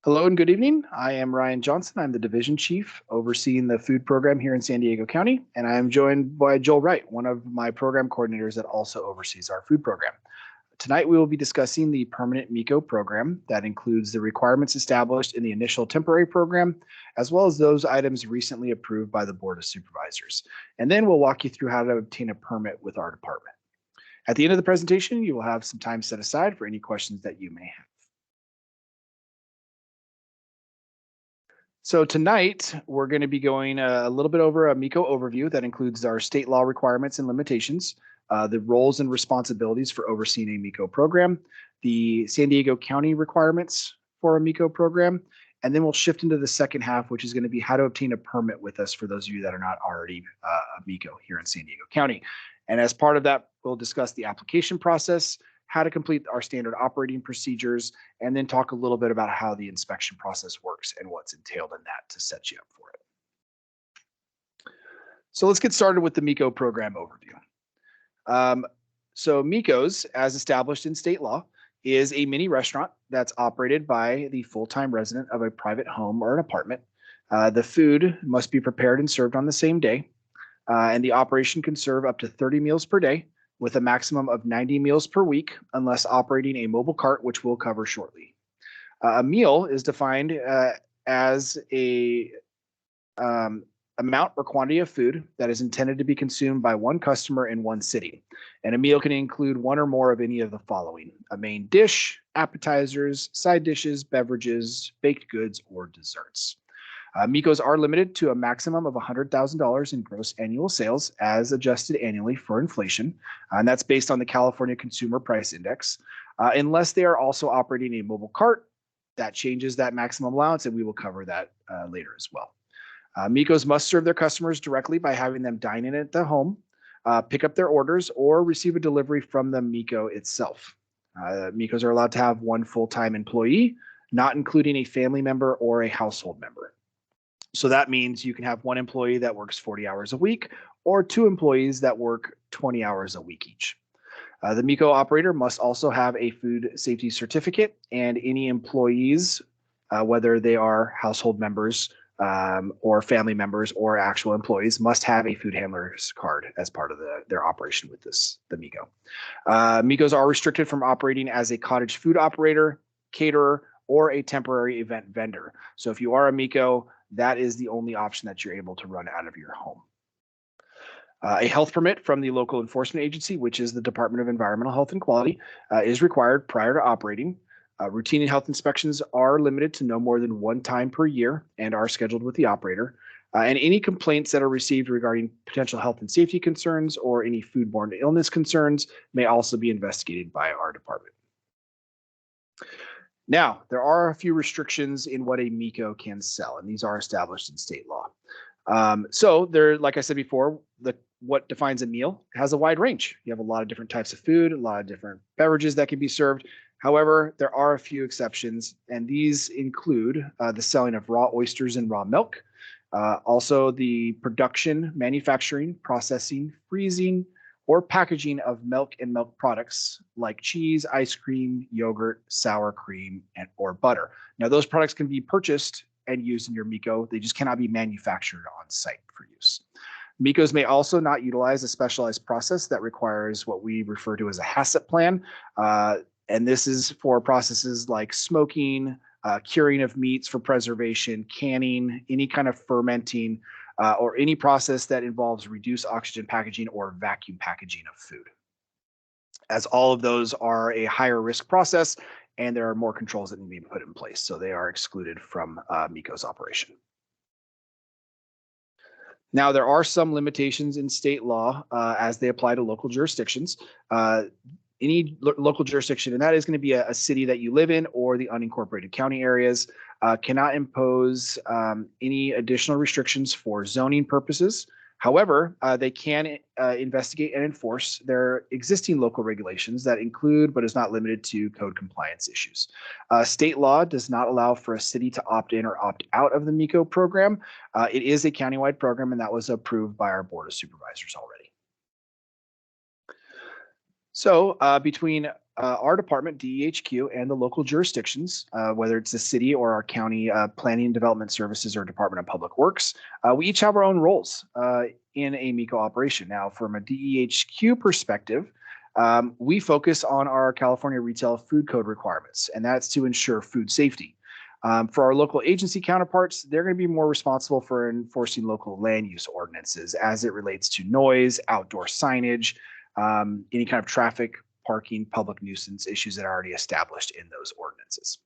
Hello and good evening. I am Ryan Johnson. I'm the division chief overseeing the food program here in San Diego County, and I am joined by Joel Wright, one of my program coordinators that also oversees our food program. Tonight, we will be discussing the permanent MEHKO program that includes the requirements established in the initial temporary program, as well as those items recently approved by the Board of Supervisors. And then we'll walk you through how to obtain a permit with our department. At the end of the presentation, you will have some time set aside for any questions that you may have. So tonight, we're going to be going a little bit over a MEHKO overview that includes our state law requirements and limitations, the roles and responsibilities for overseeing a MEHKO program, the San Diego County requirements for a MEHKO program, and then we'll shift into the second half, which is going to be how to obtain a permit with us for those of you that are not already a MEHKO here in San Diego County. And as part of that, we'll discuss the application process, how to complete our standard operating procedures, and then talk a little bit about how the inspection process works and what's entailed in that to set you up for it. So let's get started with the MEHKO program overview. So MEHKO's, as established in state law, is a mini restaurant that's operated by the full-time resident of a private home or an apartment. The food must be prepared and served on the same day, and the operation can serve up to 30 meals per day, with a maximum of 90 meals per week, unless operating a mobile cart, which we'll cover shortly. A meal is defined as a amount or quantity of food that is intended to be consumed by one customer in one sitting. And a meal can include one or more of any of the following: a main dish, appetizers, side dishes, beverages, baked goods, or desserts. MEHKOs are limited to a maximum of $100,000 in gross annual sales as adjusted annually for inflation, and that's based on the California Consumer Price Index, unless they are also operating a mobile cart. That changes that maximum allowance, and we will cover that later as well. MEHKOs must serve their customers directly by having them dine in at the home, pick up their orders, or receive a delivery from the MEHKO itself. MEHKOs are allowed to have one full-time employee, not including a family member or a household member. So that means you can have one employee that works 40 hours a week or two employees that work 20 hours a week each. The MEHKO operator must also have a food safety certificate, and any employees, whether they are household members or family members or actual employees, must have a food handler's card as part of their operation with the MEHKO. MEHKOs are restricted from operating as a cottage food operator, caterer, or a temporary event vendor. So if you are a MEHKO, that is the only option that you're able to run out of your home. A health permit from the local enforcement agency, which is the Department of Environmental Health and Quality, is required prior to operating. Routine health inspections are limited to no more than one time per year and are scheduled with the operator. And any complaints that are received regarding potential health and safety concerns or any foodborne illness concerns may also be investigated by our department. Now, there are a few restrictions in what a MEHKO can sell, and these are established in state law. So there, like I said before, what defines a meal has a wide range. You have a lot of different types of food, a lot of different beverages that can be served. However, there are a few exceptions, and these include the selling of raw oysters and raw milk, also the production, manufacturing, processing, freezing, or packaging of milk and milk products like cheese, ice cream, yogurt, sour cream, or butter. Now, those products can be purchased and used in your MEHKO. They just cannot be manufactured on site for use. MEHKOs may also not utilize a specialized process that requires what we refer to as a HACCP plan. And this is for processes like smoking, curing of meats for preservation, canning, any kind of fermenting, or any process that involves reduced oxygen packaging or vacuum packaging of food, as all of those are a higher risk process and there are more controls that need to be put in place. So they are excluded from MEHKO's operation. Now, there are some limitations in state law as they apply to local jurisdictions. Any local jurisdiction, and that is going to be a city that you live in or the unincorporated county areas, cannot impose any additional restrictions for zoning purposes. However, they can investigate and enforce their existing local regulations that include, but is not limited to, code compliance issues. State law does not allow for a city to opt in or opt out of the MEHKO program. It is a countywide program, and that was approved by our Board of Supervisors already. So between our department, DEHQ, and the local jurisdictions, whether it's the city or our county planning and development services or Department of Public Works, we each have our own roles in a MEHKO operation. Now, from a DEHQ perspective, we focus on our California Retail Food Code requirements, and that's to ensure food safety. For our local agency counterparts, they're going to be more responsible for enforcing local land use ordinances as it relates to noise, outdoor signage, any kind of traffic, parking, public nuisance issues that are already established in those ordinances.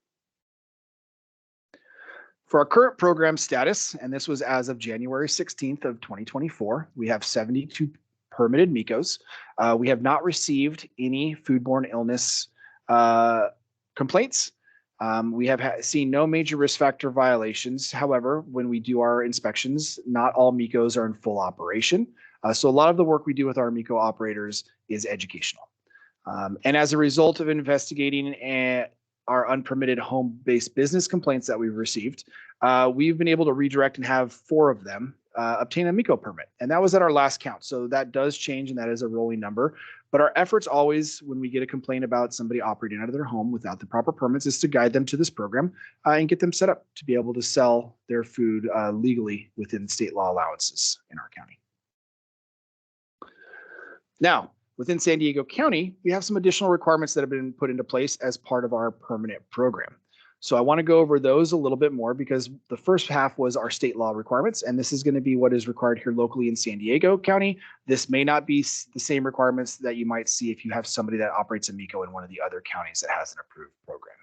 For our current program status, and this was as of January 16th of 2024, we have 72 permitted MEHKOs. We have not received any foodborne illness complaints. We have seen no major risk factor violations. However, when we do our inspections, not all MEHKOs are in full operation. So a lot of the work we do with our MEHKO operators is educational. And as a result of investigating our unpermitted home-based business complaints that we've received, we've been able to redirect and have 4 of them obtain a MEHKO permit. And that was at our last count. So that does change, and that is a rolling number. But our efforts always, when we get a complaint about somebody operating out of their home without the proper permits, is to guide them to this program and get them set up to be able to sell their food legally within state law allowances in our county. Now, within San Diego County, we have some additional requirements that have been put into place as part of our permanent program. So I want to go over those a little bit more because the first half was our state law requirements, and this is going to be what is required here locally in San Diego County. This may not be the same requirements that you might see if you have somebody that operates a MEHKO in one of the other counties that has an approved program.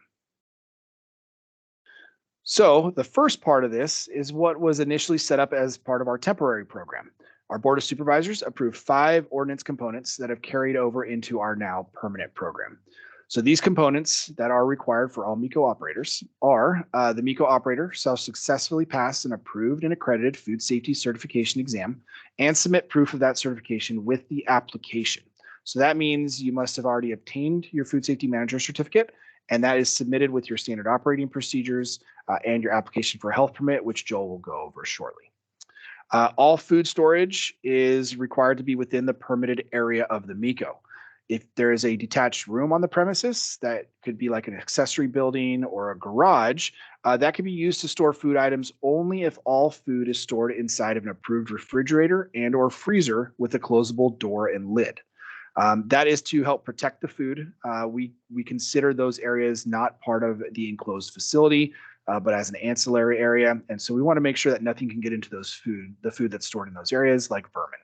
So the first part of this is what was initially set up as part of our temporary program. Our Board of Supervisors approved 5 ordinance components that have carried over into our now permanent program. So these components that are required for all MEHKO operators are the MEHKO operator shall successfully pass an approved and accredited food safety certification exam and submit proof of that certification with the application. So that means you must have already obtained your food safety manager certificate, and that is submitted with your standard operating procedures and your application for a health permit, which Joel will go over shortly. All food storage is required to be within the permitted area of the MEHKO. If there is a detached room on the premises, that could be like an accessory building or a garage, that can be used to store food items only if all food is stored inside of an approved refrigerator and or freezer with a closable door and lid. That is to help protect the food. We consider those areas not part of the enclosed facility, but as an ancillary area. And so we want to make sure that nothing can get into the food that's stored in those areas, like vermin.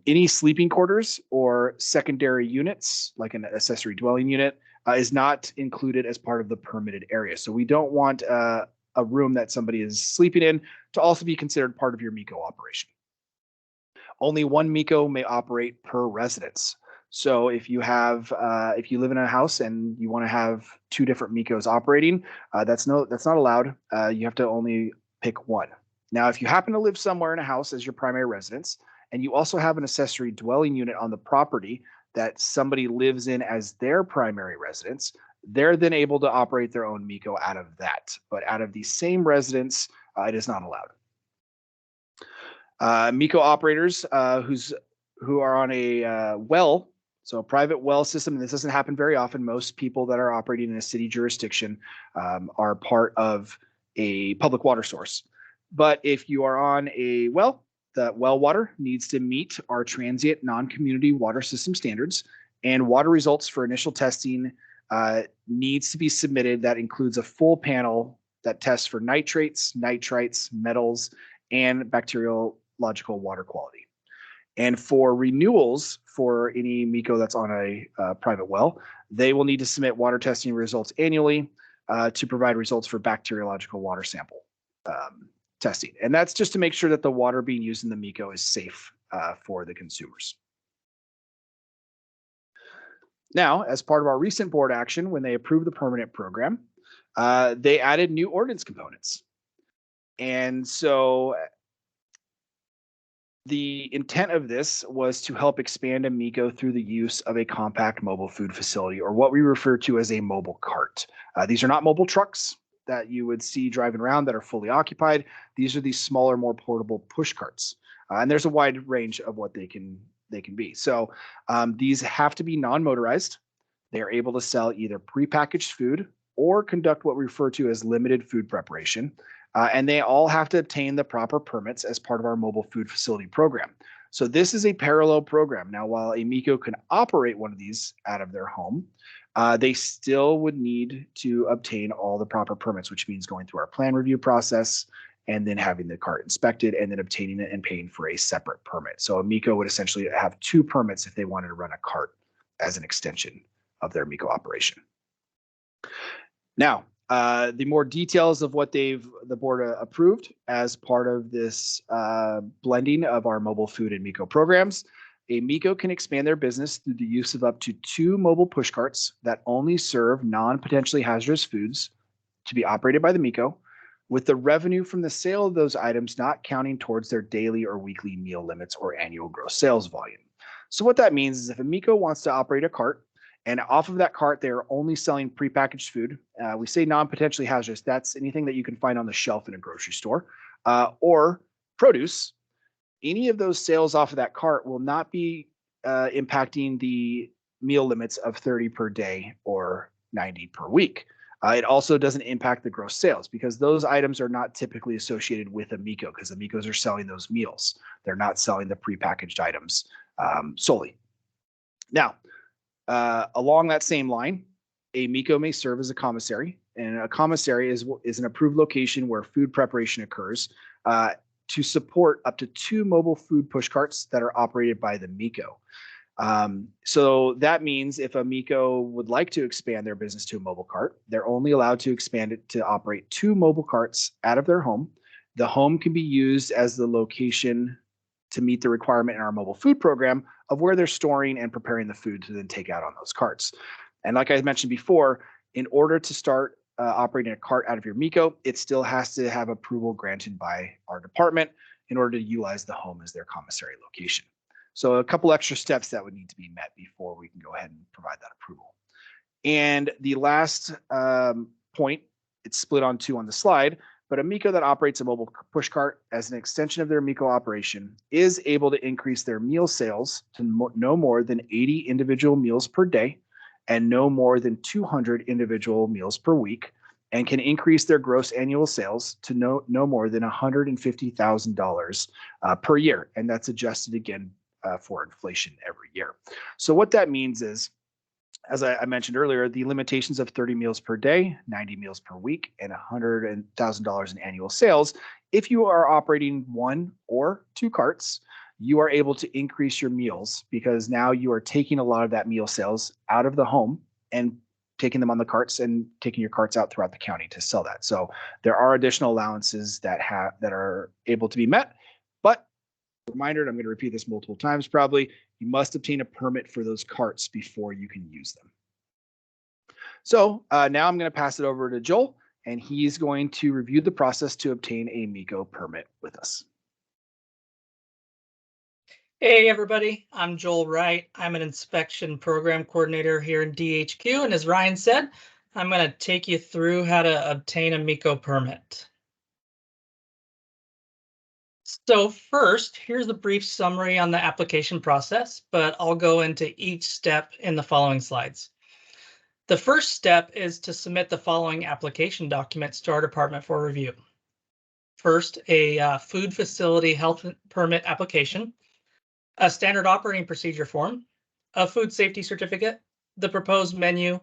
Any sleeping quarters or secondary units, like an accessory dwelling unit, is not included as part of the permitted area. So we don't want a room that somebody is sleeping in to also be considered part of your MEHKO operation. Only 1 MEHKO may operate per residence. So if you live in a house and you want to have 2 different MEHKOs operating, that's not allowed. You have to only pick 1. Now, if you happen to live somewhere in a house as your primary residence, and you also have an accessory dwelling unit on the property that somebody lives in as their primary residence, they're then able to operate their own MEHKO out of that. But out of the same residence, it is not allowed. MEHKO operators who are on a well, so a private well system, and this doesn't happen very often. Most people that are operating in a city jurisdiction are part of a public water source. But if you are on a well, that well water needs to meet our transient non-community water system standards, and water results for initial testing needs to be submitted. That includes a full panel that tests for nitrates, nitrites, metals, and bacteriological water quality. And for renewals for any MEHKO that's on a private well, they will need to submit water testing results annually to provide results for bacteriological water sample testing. And that's just to make sure that the water being used in the MEHKO is safe for the consumers. Now, as part of our recent board action, when they approved the permanent program, they added new ordinance components. And so the intent of this was to help expand a MEHKO through the use of a compact mobile food facility, or what we refer to as a mobile cart. These are not mobile trucks that you would see driving around that are fully occupied. These are these smaller, more portable push carts. And there's a wide range of what they can be. So these have to be non-motorized. They are able to sell either prepackaged food or conduct what we refer to as limited food preparation. And they all have to obtain the proper permits as part of our mobile food facility program. So this is a parallel program. Now, while a MEHKO can operate one of these out of their home, they still would need to obtain all the proper permits, which means going through our plan review process and then having the cart inspected and then obtaining it and paying for a separate permit. So a MEHKO would essentially have two permits if they wanted to run a cart as an extension of their MEHKO operation. Now, the more details of what the board approved as part of this blending of our mobile food and MEHKO programs. A MEHKO can expand their business through the use of up to 2 mobile push carts that only serve non-potentially hazardous foods to be operated by the MEHKO, with the revenue from the sale of those items not counting towards their daily or weekly meal limits or annual gross sales volume. So what that means is if a MEHKO wants to operate a cart, and off of that cart, they're only selling prepackaged food. We say non-potentially hazardous. That's anything that you can find on the shelf in a grocery store or produce. Any of those sales off of that cart will not be impacting the meal limits of 30 per day or 90 per week. It also doesn't impact the gross sales because those items are not typically associated with a MEHKO because the MEHKOs are selling those meals. They're not selling the prepackaged items solely. Now, along that same line, a MEHKO may serve as a commissary, and a commissary is an approved location where food preparation occurs to support up to 2 mobile food push carts that are operated by the MEHKO. So that means if a MEHKO would like to expand their business to a mobile cart, they're only allowed to expand it to operate 2 mobile carts out of their home. The home can be used as the location to meet the requirement in our mobile food program of where they're storing and preparing the food to then take out on those carts. And like I mentioned before, in order to start operating a cart out of your MEHKO, it still has to have approval granted by our department in order to utilize the home as their commissary location. So a couple extra steps that would need to be met before we can go ahead and provide that approval. And the last point, it's split on 2 on the slide, but a MEHKO that operates a mobile push cart as an extension of their MEHKO operation is able to increase their meal sales to no more than 80 individual meals per day and no more than 200 individual meals per week, and can increase their gross annual sales to no more than $150,000 per year. And that's adjusted again for inflation every year. So what that means is, as I mentioned earlier, the limitations of 30 meals per day, 90 meals per week, and $100,000 in annual sales. If you are operating 1 or 2 carts, you are able to increase your meals because now you are taking a lot of that meal sales out of the home and taking them on the carts and taking your carts out throughout the county to sell that. So there are additional allowances that are able to be met, but reminder, and I'm going to repeat this multiple times probably, you must obtain a permit for those carts before you can use them. So now I'm going to pass it over to Joel, and he's going to review the process to obtain a MEHKO permit with us. Hey everybody, I'm Joel Wright. I'm an inspection program coordinator here in DHQ, and as Ryan said, I'm going to take you through how to obtain a MEHKO permit. So first, here's a brief summary on the application process, but I'll go into each step in the following slides. The first step is to submit the following application documents to our department for review. First, a food facility health permit application, a standard operating procedure form, a food safety certificate, the proposed menu,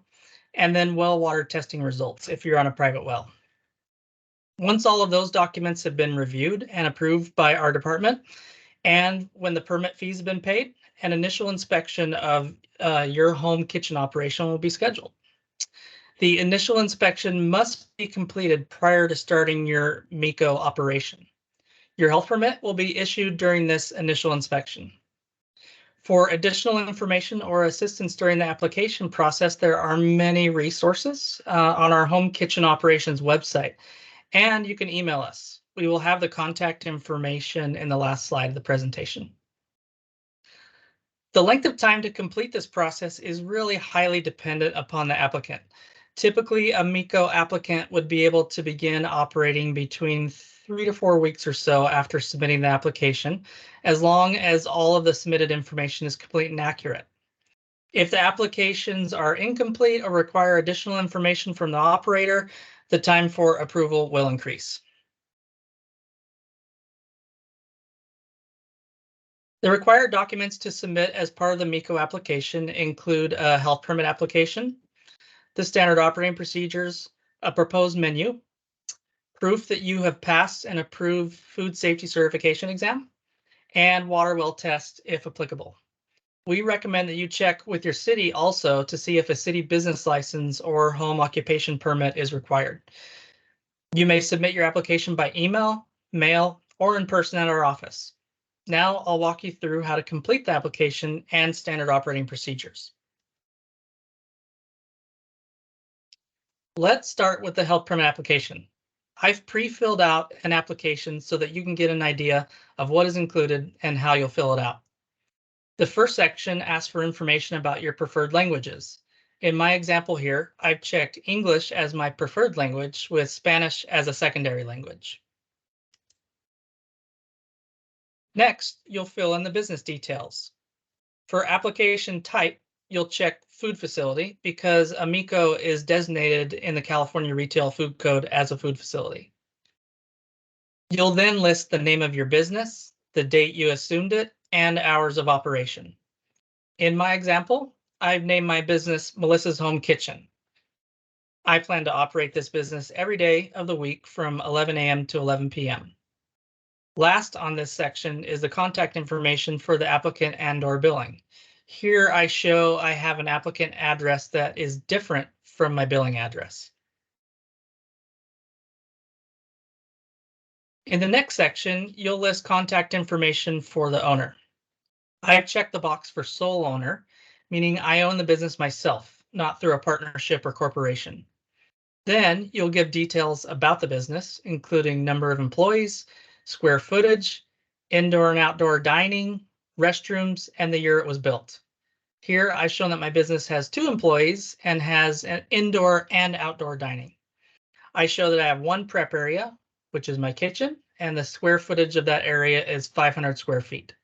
and then well water testing results if you're on a private well. Once all of those documents have been reviewed and approved by our department, and when the permit fees have been paid, an initial inspection of your home kitchen operation will be scheduled. The initial inspection must be completed prior to starting your MEHKO operation. Your health permit will be issued during this initial inspection. For additional information or assistance during the application process, there are many resources on our home kitchen operations website, and you can email us. We will have the contact information in the last slide of the presentation. The length of time to complete this process is really highly dependent upon the applicant. Typically, a MEHKO applicant would be able to begin operating between 3 to 4 weeks or so after submitting the application, as long as all of the submitted information is complete and accurate. If the applications are incomplete or require additional information from the operator, the time for approval will increase. The required documents to submit as part of the MEHKO application include a health permit application, the standard operating procedures, a proposed menu, proof that you have passed an approved food safety certification exam, and water well test if applicable. We recommend that you check with your city also to see if a city business license or home occupation permit is required. You may submit your application by email, mail, or in person at our office. Now I'll walk you through how to complete the application and standard operating procedures. Let's start with the health permit application. I've pre-filled out an application so that you can get an idea of what is included and how you'll fill it out. The first section asks for information about your preferred languages. In my example here, I've checked English as my preferred language with Spanish as a secondary language. Next, you'll fill in the business details. For application type, you'll check food facility because a MEHKO is designated in the California Retail Food Code as a food facility. You'll then list the name of your business, the date you assumed it, and hours of operation. In my example, I've named my business Melissa's Home Kitchen. I plan to operate this business every day of the week from 11 a.m. to 11 p.m. Last on this section is the contact information for the applicant and/or billing. Here I show I have an applicant address that is different from my billing address. In the next section, you'll list contact information for the owner. I've checked the box for sole owner, meaning I own the business myself, not through a partnership or corporation. Then you'll give details about the business, including number of employees, square footage, indoor and outdoor dining, restrooms, and the year it was built. Here I've shown that my business has 2 employees and has an indoor and outdoor dining. I show that I have 1 prep area, which is my kitchen, and the square footage of that area is 500 square feet.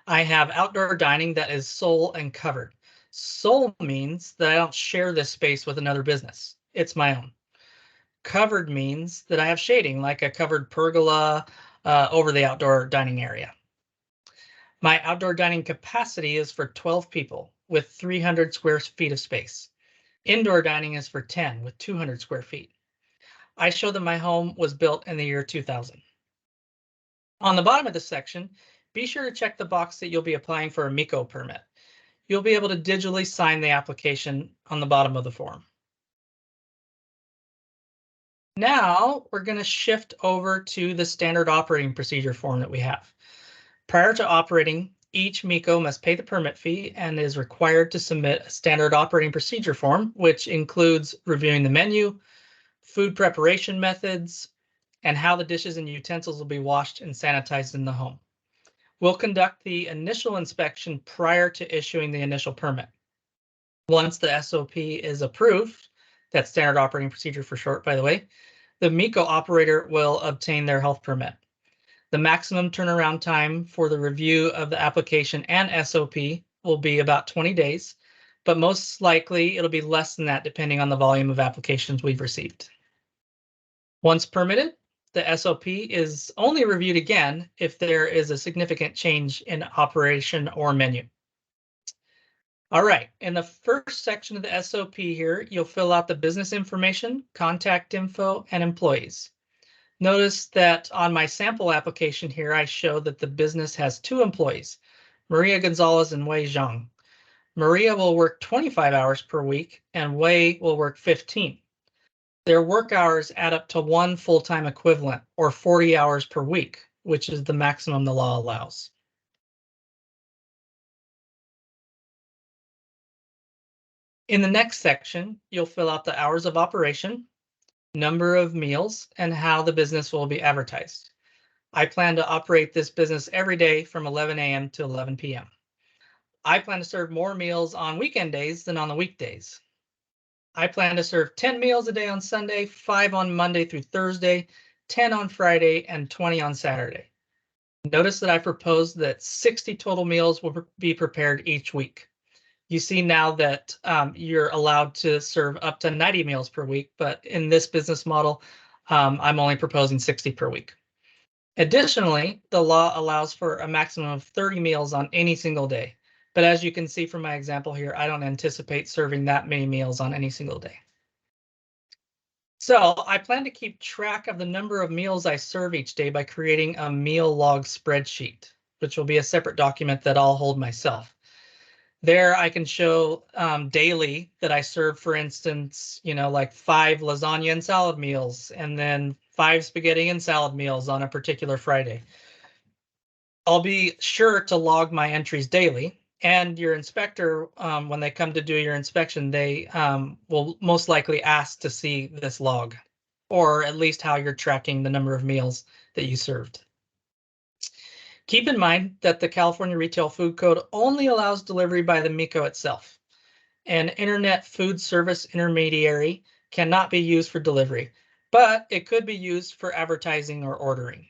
I have outdoor dining that is sole and covered. Sole means that I don't share this space with another business. It's my own. Covered means that I have shading, like a covered pergola over the outdoor dining area. My outdoor dining capacity is for 12 people with 300 square feet of space. Indoor dining is for 10 with 200 square feet. I show that my home was built in the year 2000. On the bottom of this section, be sure to check the box that you'll be applying for a MEHKO permit. You'll be able to digitally sign the application on the bottom of the form. Now we're going to shift over to the standard operating procedure form that we have. Prior to operating, each MEHKO must pay the permit fee and is required to submit a standard operating procedure form, which includes reviewing the menu, food preparation methods, and how the dishes and utensils will be washed and sanitized in the home. We'll conduct the initial inspection prior to issuing the initial permit. Once the SOP is approved, that's standard operating procedure for short, by the way, the MEHKO operator will obtain their health permit. The maximum turnaround time for the review of the application and SOP will be about 20 days, but most likely it'll be less than that depending on the volume of applications we've received. Once permitted, the SOP is only reviewed again if there is a significant change in operation or menu. All right, in the first section of the SOP here, you'll fill out the business information, contact info, and employees. Notice that on my sample application here, I show that the business has 2 employees, Maria Gonzalez and Wei Zhang. Maria will work 25 hours per week and Wei will work 15. Their work hours add up to 1 full-time equivalent or 40 hours per week, which is the maximum the law allows. In the next section, you'll fill out the hours of operation, number of meals, and how the business will be advertised. I plan to operate this business every day from 11 a.m. to 11 p.m. I plan to serve more meals on weekend days than on the weekdays. I plan to serve 10 meals a day on Sunday, 5 on Monday through Thursday, 10 on Friday, and 20 on Saturday. Notice that I proposed that 60 total meals will be prepared each week. You see now that you're allowed to serve up to 90 meals per week, but in this business model, I'm only proposing 60 per week. Additionally, the law allows for a maximum of 30 meals on any single day. But as you can see from my example here, I don't anticipate serving that many meals on any single day. So I plan to keep track of the number of meals I serve each day by creating a meal log spreadsheet, which will be a separate document that I'll hold myself. There I can show daily that I serve, for instance, like 5 lasagna and salad meals, and then 5 spaghetti and salad meals on a particular Friday. I'll be sure to log my entries daily, and your inspector, when they come to do your inspection, they will most likely ask to see this log, or at least how you're tracking the number of meals that you served. Keep in mind that the California Retail Food Code only allows delivery by the MEHKO itself. An internet food service intermediary cannot be used for delivery, but it could be used for advertising or ordering.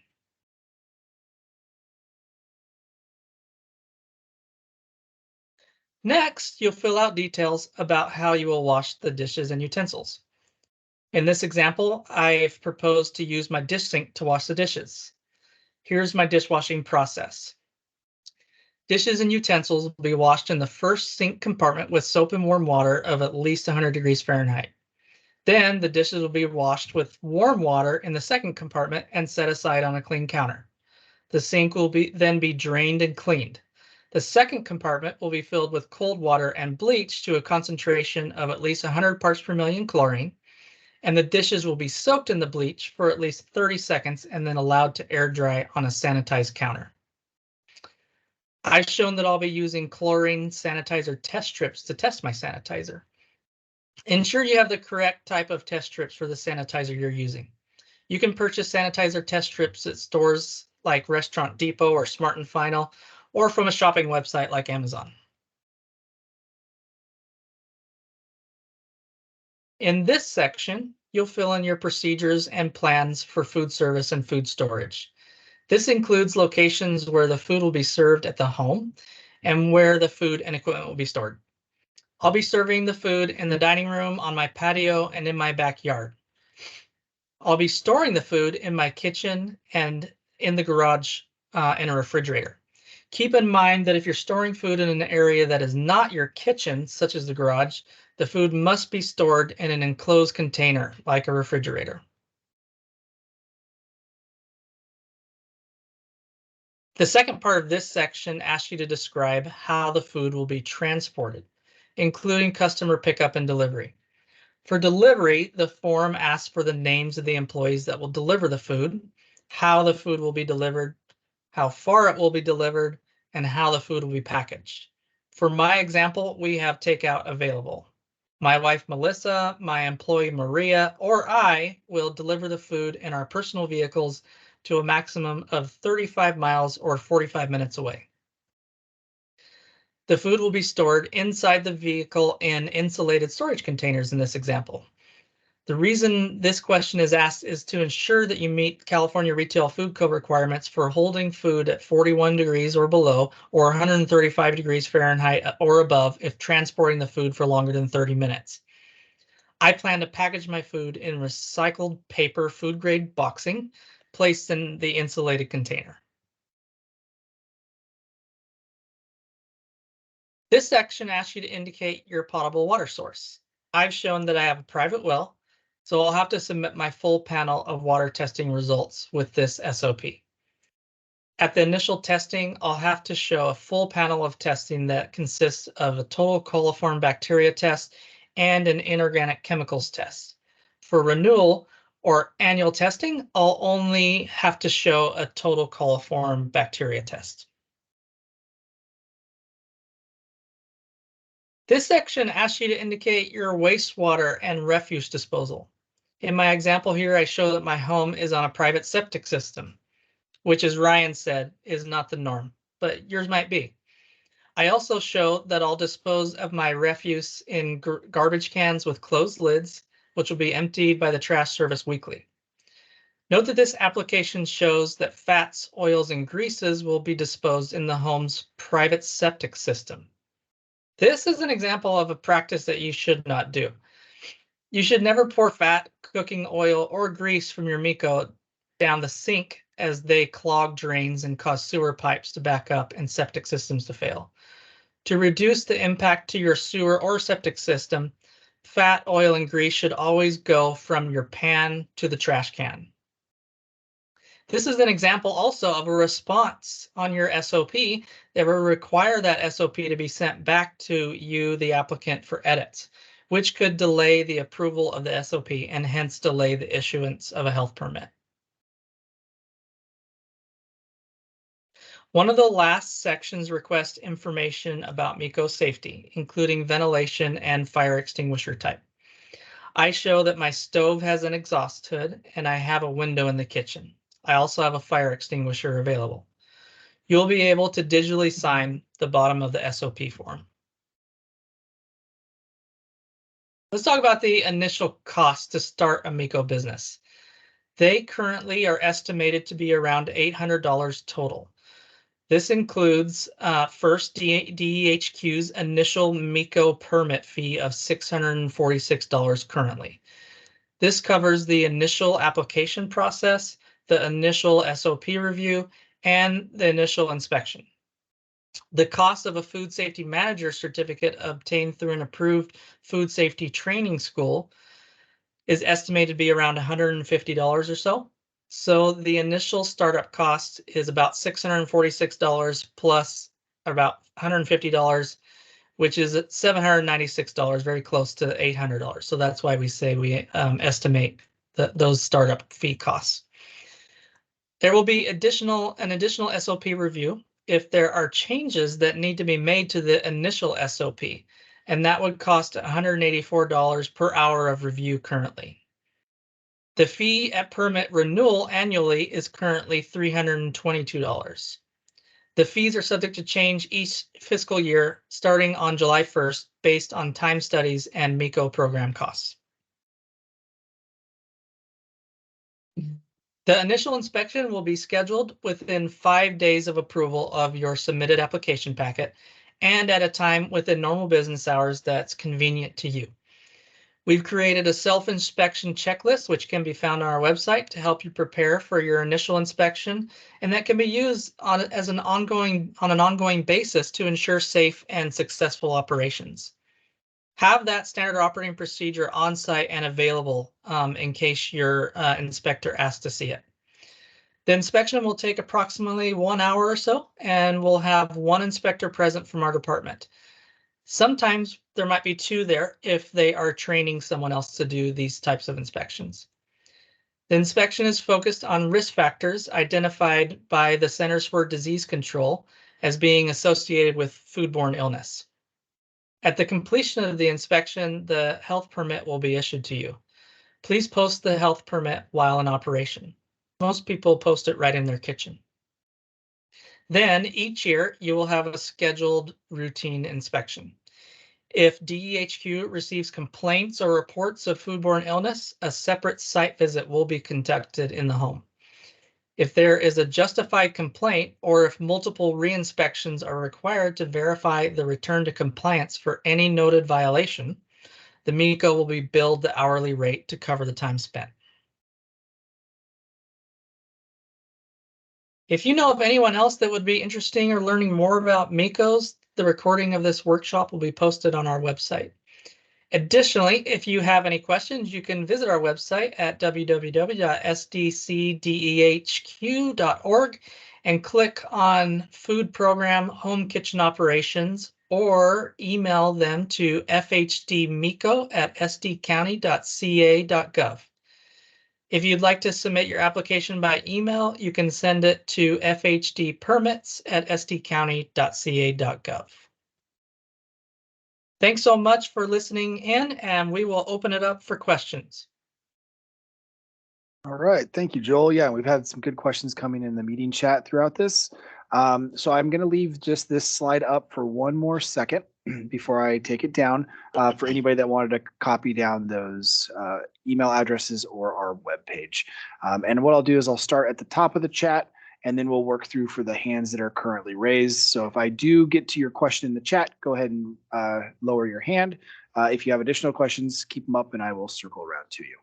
Next, you'll fill out details about how you will wash the dishes and utensils. In this example, I've proposed to use my dish sink to wash the dishes. Here's my dishwashing process. Dishes and utensils will be washed in the first sink compartment with soap and warm water of at least 100 degrees Fahrenheit. Then the dishes will be washed with warm water in the second compartment and set aside on a clean counter. The sink will then be drained and cleaned. The second compartment will be filled with cold water and bleach to a concentration of at least 100 parts per million chlorine, and the dishes will be soaked in the bleach for at least 30 seconds and then allowed to air dry on a sanitized counter. I've shown that I'll be using chlorine sanitizer test strips to test my sanitizer. Ensure you have the correct type of test strips for the sanitizer you're using. You can purchase sanitizer test strips at stores like Restaurant Depot or Smart & Final, or from a shopping website like Amazon. In this section, you'll fill in your procedures and plans for food service and food storage. This includes locations where the food will be served at the home and where the food and equipment will be stored. I'll be serving the food in the dining room, on my patio, and in my backyard. I'll be storing the food in my kitchen and in the garage in a refrigerator. Keep in mind that if you're storing food in an area that is not your kitchen, such as the garage, the food must be stored in an enclosed container like a refrigerator. The second part of this section asks you to describe how the food will be transported, including customer pickup and delivery. For delivery, the form asks for the names of the employees that will deliver the food, how the food will be delivered, how far it will be delivered, and how the food will be packaged. For my example, we have takeout available. My wife, Melissa, my employee, Maria, or I will deliver the food in our personal vehicles to a maximum of 35 miles or 45 minutes away. The food will be stored inside the vehicle in insulated storage containers in this example. The reason this question is asked is to ensure that you meet California Retail Food Code requirements for holding food at 41 degrees or below, or 135 degrees Fahrenheit or above if transporting the food for longer than 30 minutes. I plan to package my food in recycled paper food grade boxing placed in the insulated container. This section asks you to indicate your potable water source. I've shown that I have a private well, so I'll have to submit my full panel of water testing results with this SOP. At the initial testing, I'll have to show a full panel of testing that consists of a total coliform bacteria test and an inorganic chemicals test. For renewal or annual testing, I'll only have to show a total coliform bacteria test. This section asks you to indicate your wastewater and refuse disposal. In my example here, I show that my home is on a private septic system, which, as Ryan said, is not the norm, but yours might be. I also show that I'll dispose of my refuse in garbage cans with closed lids, which will be emptied by the trash service weekly. Note that this application shows that fats, oils, and greases will be disposed in the home's private septic system. This is an example of a practice that you should not do. You should never pour fat, cooking oil, or grease from your MEHKO down the sink, as they clog drains and cause sewer pipes to back up and septic systems to fail. To reduce the impact to your sewer or septic system, fat, oil, and grease should always go from your pan to the trash can. This is an example also of a response on your SOP that will require that SOP to be sent back to you, the applicant, for edits, which could delay the approval of the SOP and hence delay the issuance of a health permit. One of the last sections requests information about MEHKO safety, including ventilation and fire extinguisher type. I show that my stove has an exhaust hood and I have a window in the kitchen. I also have a fire extinguisher available. You'll be able to digitally sign the bottom of the SOP form. Let's talk about the initial cost to start a MEHKO business. They currently are estimated to be around $800 total. This includes first DEHQ's initial MEHKO permit fee of $646 currently. This covers the initial application process, the initial SOP review, and the initial inspection. The cost of a food safety manager certificate obtained through an approved food safety training school is estimated to be around $150 or so. So the initial startup cost is about $646 plus about $150, which is at $796, very close to $800. So that's why we say we estimate those startup fee costs. There will be an additional SOP review if there are changes that need to be made to the initial SOP, and that would cost $184 per hour of review currently. The fee at permit renewal annually is currently $322. The fees are subject to change each fiscal year starting on July 1st based on time studies and MEHKO program costs. The initial inspection will be scheduled within 5 days of approval of your submitted application packet and at a time within normal business hours that's convenient to you. We've created a self-inspection checklist, which can be found on our website to help you prepare for your initial inspection, and that can be used on an ongoing basis to ensure safe and successful operations. Have that standard operating procedure on site and available in case your inspector asks to see it. The inspection will take approximately 1 hour or so, and we'll have one inspector present from our department. Sometimes there might be two there if they are training someone else to do these types of inspections. The inspection is focused on risk factors identified by the Centers for Disease Control as being associated with foodborne illness. At the completion of the inspection, the health permit will be issued to you. Please post the health permit while in operation. Most people post it right in their kitchen. Then each year you will have a scheduled routine inspection. If DEHQ receives complaints or reports of foodborne illness, a separate site visit will be conducted in the home. If there is a justified complaint or if multiple re-inspections are required to verify the return to compliance for any noted violation, the MEHKO will be billed the hourly rate to cover the time spent. If you know of anyone else that would be interested or learning more about MEHKOs, the recording of this workshop will be posted on our website. Additionally, if you have any questions, you can visit our website at www.sdcdehq.org and click on Food Program Home Kitchen Operations, or email them to fhdmehko@sdcounty.ca.gov. If you'd like to submit your application by email, you can send it to fhdpermits@sdcounty.ca.gov. Thanks so much for listening in, and we will open it up for questions. All right. Thank you, Joel. Yeah, we've had some good questions coming in the meeting chat throughout this. So I'm going to leave just this slide up for one more second before I take it down for anybody that wanted to copy down those email addresses or our webpage. And what I'll do is I'll start at the top of the chat and then we'll work through for the hands that are currently raised. So if I do get to your question in the chat, go ahead and lower your hand. If you have additional questions, keep them up and I will circle around to you.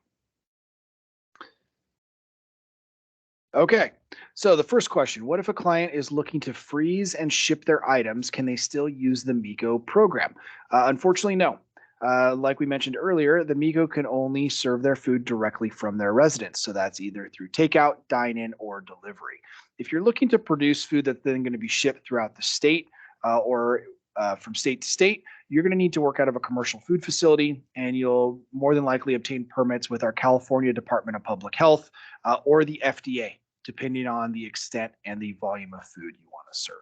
Okay, so the first question, what if a client is looking to freeze and ship their items? Can they still use the MEHKO program? Unfortunately, no. Like we mentioned earlier, the MEHKO can only serve their food directly from their residence. So that's either through takeout, dine-in, or delivery. If you're looking to produce food that's then going to be shipped throughout the state or from state to state, you're going to need to work out of a commercial food facility, and you'll more than likely obtain permits with our California Department of Public Health or the FDA, depending on the extent and the volume of food you want to serve.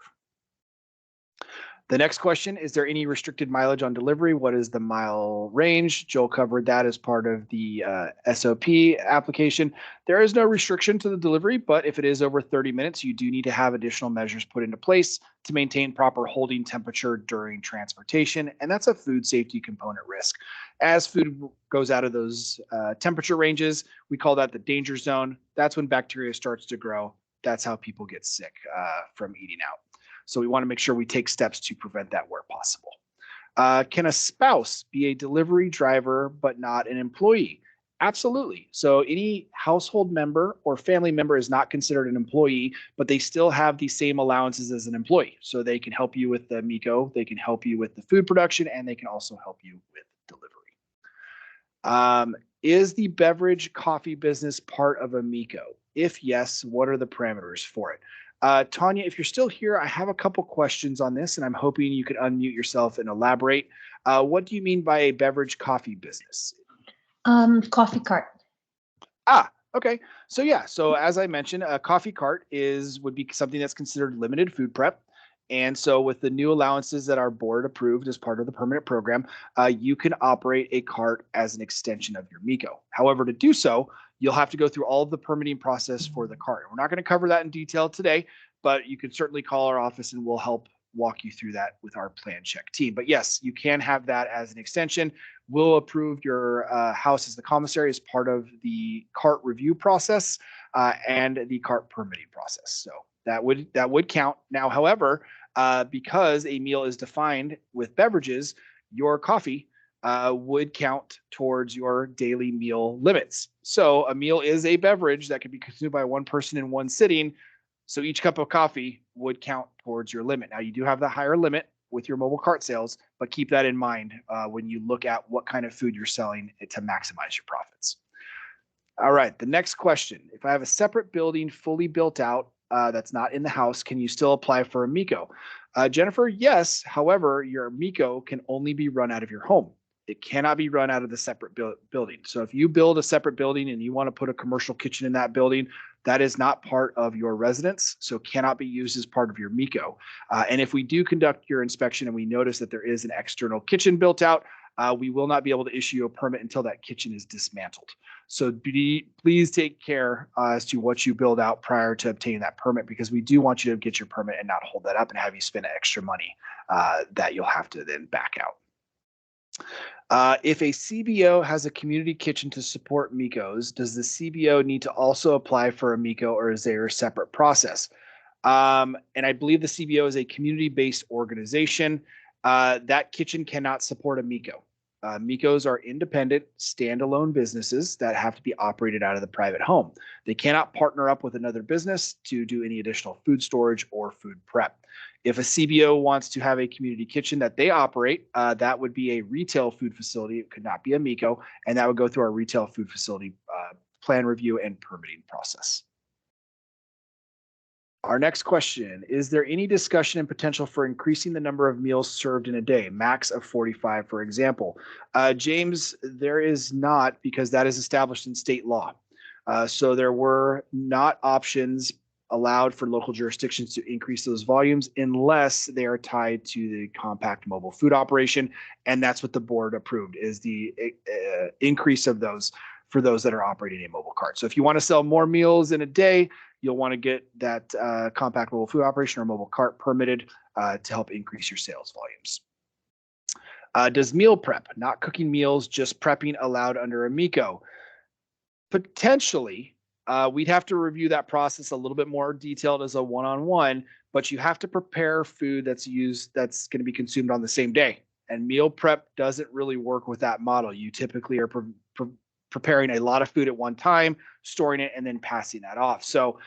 The next question, is there any restricted mileage on delivery? What is the mile range? Joel covered that as part of the SOP application. There is no restriction to the delivery, but if it is over 30 minutes, you do need to have additional measures put into place to maintain proper holding temperature during transportation, and that's a food safety component risk. As food goes out of those temperature ranges, we call that the danger zone. That's when bacteria starts to grow. That's how people get sick from eating out. So we want to make sure we take steps to prevent that where possible. Can a spouse be a delivery driver but not an employee? Absolutely. So any household member or family member is not considered an employee, but they still have the same allowances as an employee. So they can help you with the MEHKO, they can help you with the food production, and they can also help you with delivery. Is the beverage coffee business part of a MEHKO? If yes, what are the parameters for it? Tanya, if you're still here, I have a couple questions on this, and I'm hoping you could unmute yourself and elaborate. What do you mean by a beverage coffee business? Coffee cart. Okay. So yeah, so as I mentioned, a coffee cart would be something that's considered limited food prep. And so with the new allowances that our board approved as part of the permanent program, you can operate a cart as an extension of your MEHKO. However, to do so, you'll have to go through all of the permitting process for the cart. We're not going to cover that in detail today, but you can certainly call our office and we'll help walk you through that with our plan check team. But yes, you can have that as an extension. We'll approve your house as the commissary as part of the cart review process and the cart permitting process. So that would count. Now, however, because a meal is defined with beverages, your coffee would count towards your daily meal limits. So a meal is a beverage that can be consumed by one person in one sitting. So each cup of coffee would count towards your limit. Now you do have the higher limit with your mobile cart sales, but keep that in mind when you look at what kind of food you're selling to maximize your profits. All right, the next question. If I have a separate building fully built out that's not in the house, can you still apply for a MEHKO? Jennifer, yes. However, your MEHKO can only be run out of your home. It cannot be run out of the separate building. So if you build a separate building and you want to put a commercial kitchen in that building, that is not part of your residence, so cannot be used as part of your MEHKO. And if we do conduct your inspection and we notice that there is an external kitchen built out, we will not be able to issue a permit until that kitchen is dismantled. So please take care as to what you build out prior to obtaining that permit, because we do want you to get your permit and not hold that up and have you spend extra money that you'll have to then back out. If a CBO has a community kitchen to support MEHKOs, does the CBO need to also apply for a MEHKO, or is there a separate process? And I believe the CBO is a community-based organization. That kitchen cannot support a MEHKO. MEHKOs are independent, standalone businesses that have to be operated out of the private home. They cannot partner up with another business to do any additional food storage or food prep. If a CBO wants to have a community kitchen that they operate, that would be a retail food facility. It could not be a MEHKO, and that would go through our retail food facility plan review and permitting process. Our next question, is there any discussion and potential for increasing the number of meals served in a day, max of 45, for example? James, there is not, because that is established in state law. So there were not options allowed for local jurisdictions to increase those volumes unless they are tied to the compact mobile food operation. And that's what the board approved, is the increase of those for those that are operating a mobile cart. So if you want to sell more meals in a day, you'll want to get that compact mobile food operation or mobile cart permitted to help increase your sales volumes. Does meal prep, not cooking meals, just prepping, allowed under a MEHKO? Potentially, We'd have to review that process a little bit more detailed as a one-on-one, but you have to prepare food that's going to be consumed on the same day. And meal prep doesn't really work with that model. You typically are preparing a lot of food at one time, storing it, and then passing that off. So,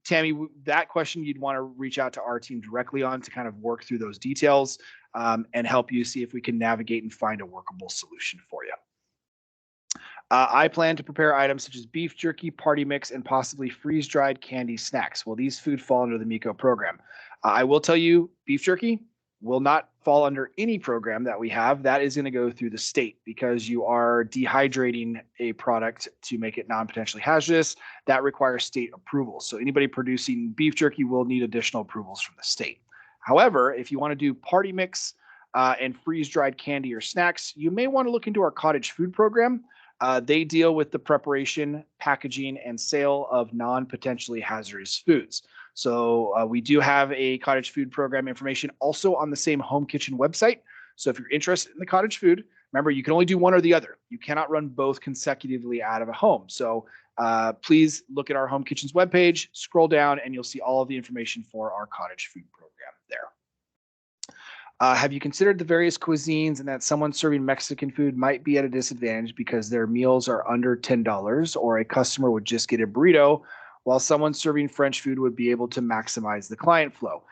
Tammy, that question you'd want to reach out to our team directly on to kind of work through those details and help you see if we can navigate and find a workable solution for you. I plan to prepare items such as beef jerky, party mix, and possibly freeze-dried candy snacks. Well, these food fall under the MEHKO program. I will tell you, beef jerky will not fall under any program that we have. That is going to go through the state because you are dehydrating a product to make it non-potentially hazardous. That requires state approval. So anybody producing beef jerky will need additional approvals from the state. However, if you want to do party mix and freeze-dried candy or snacks, you may want to look into our cottage food program. They deal with the preparation, packaging, and sale of non-potentially hazardous foods. So we do have a cottage food program information also on the same home kitchen website. So if you're interested in the cottage food, remember, you can only do one or the other. You cannot run both consecutively out of a home. So please look at our home kitchen's webpage, scroll down, and you'll see all of the information for our cottage food program there. Have you considered the various cuisines and that someone serving Mexican food might be at a disadvantage because their meals are under $10 or a customer would just get a burrito while someone serving French food would be able to maximize the client flow?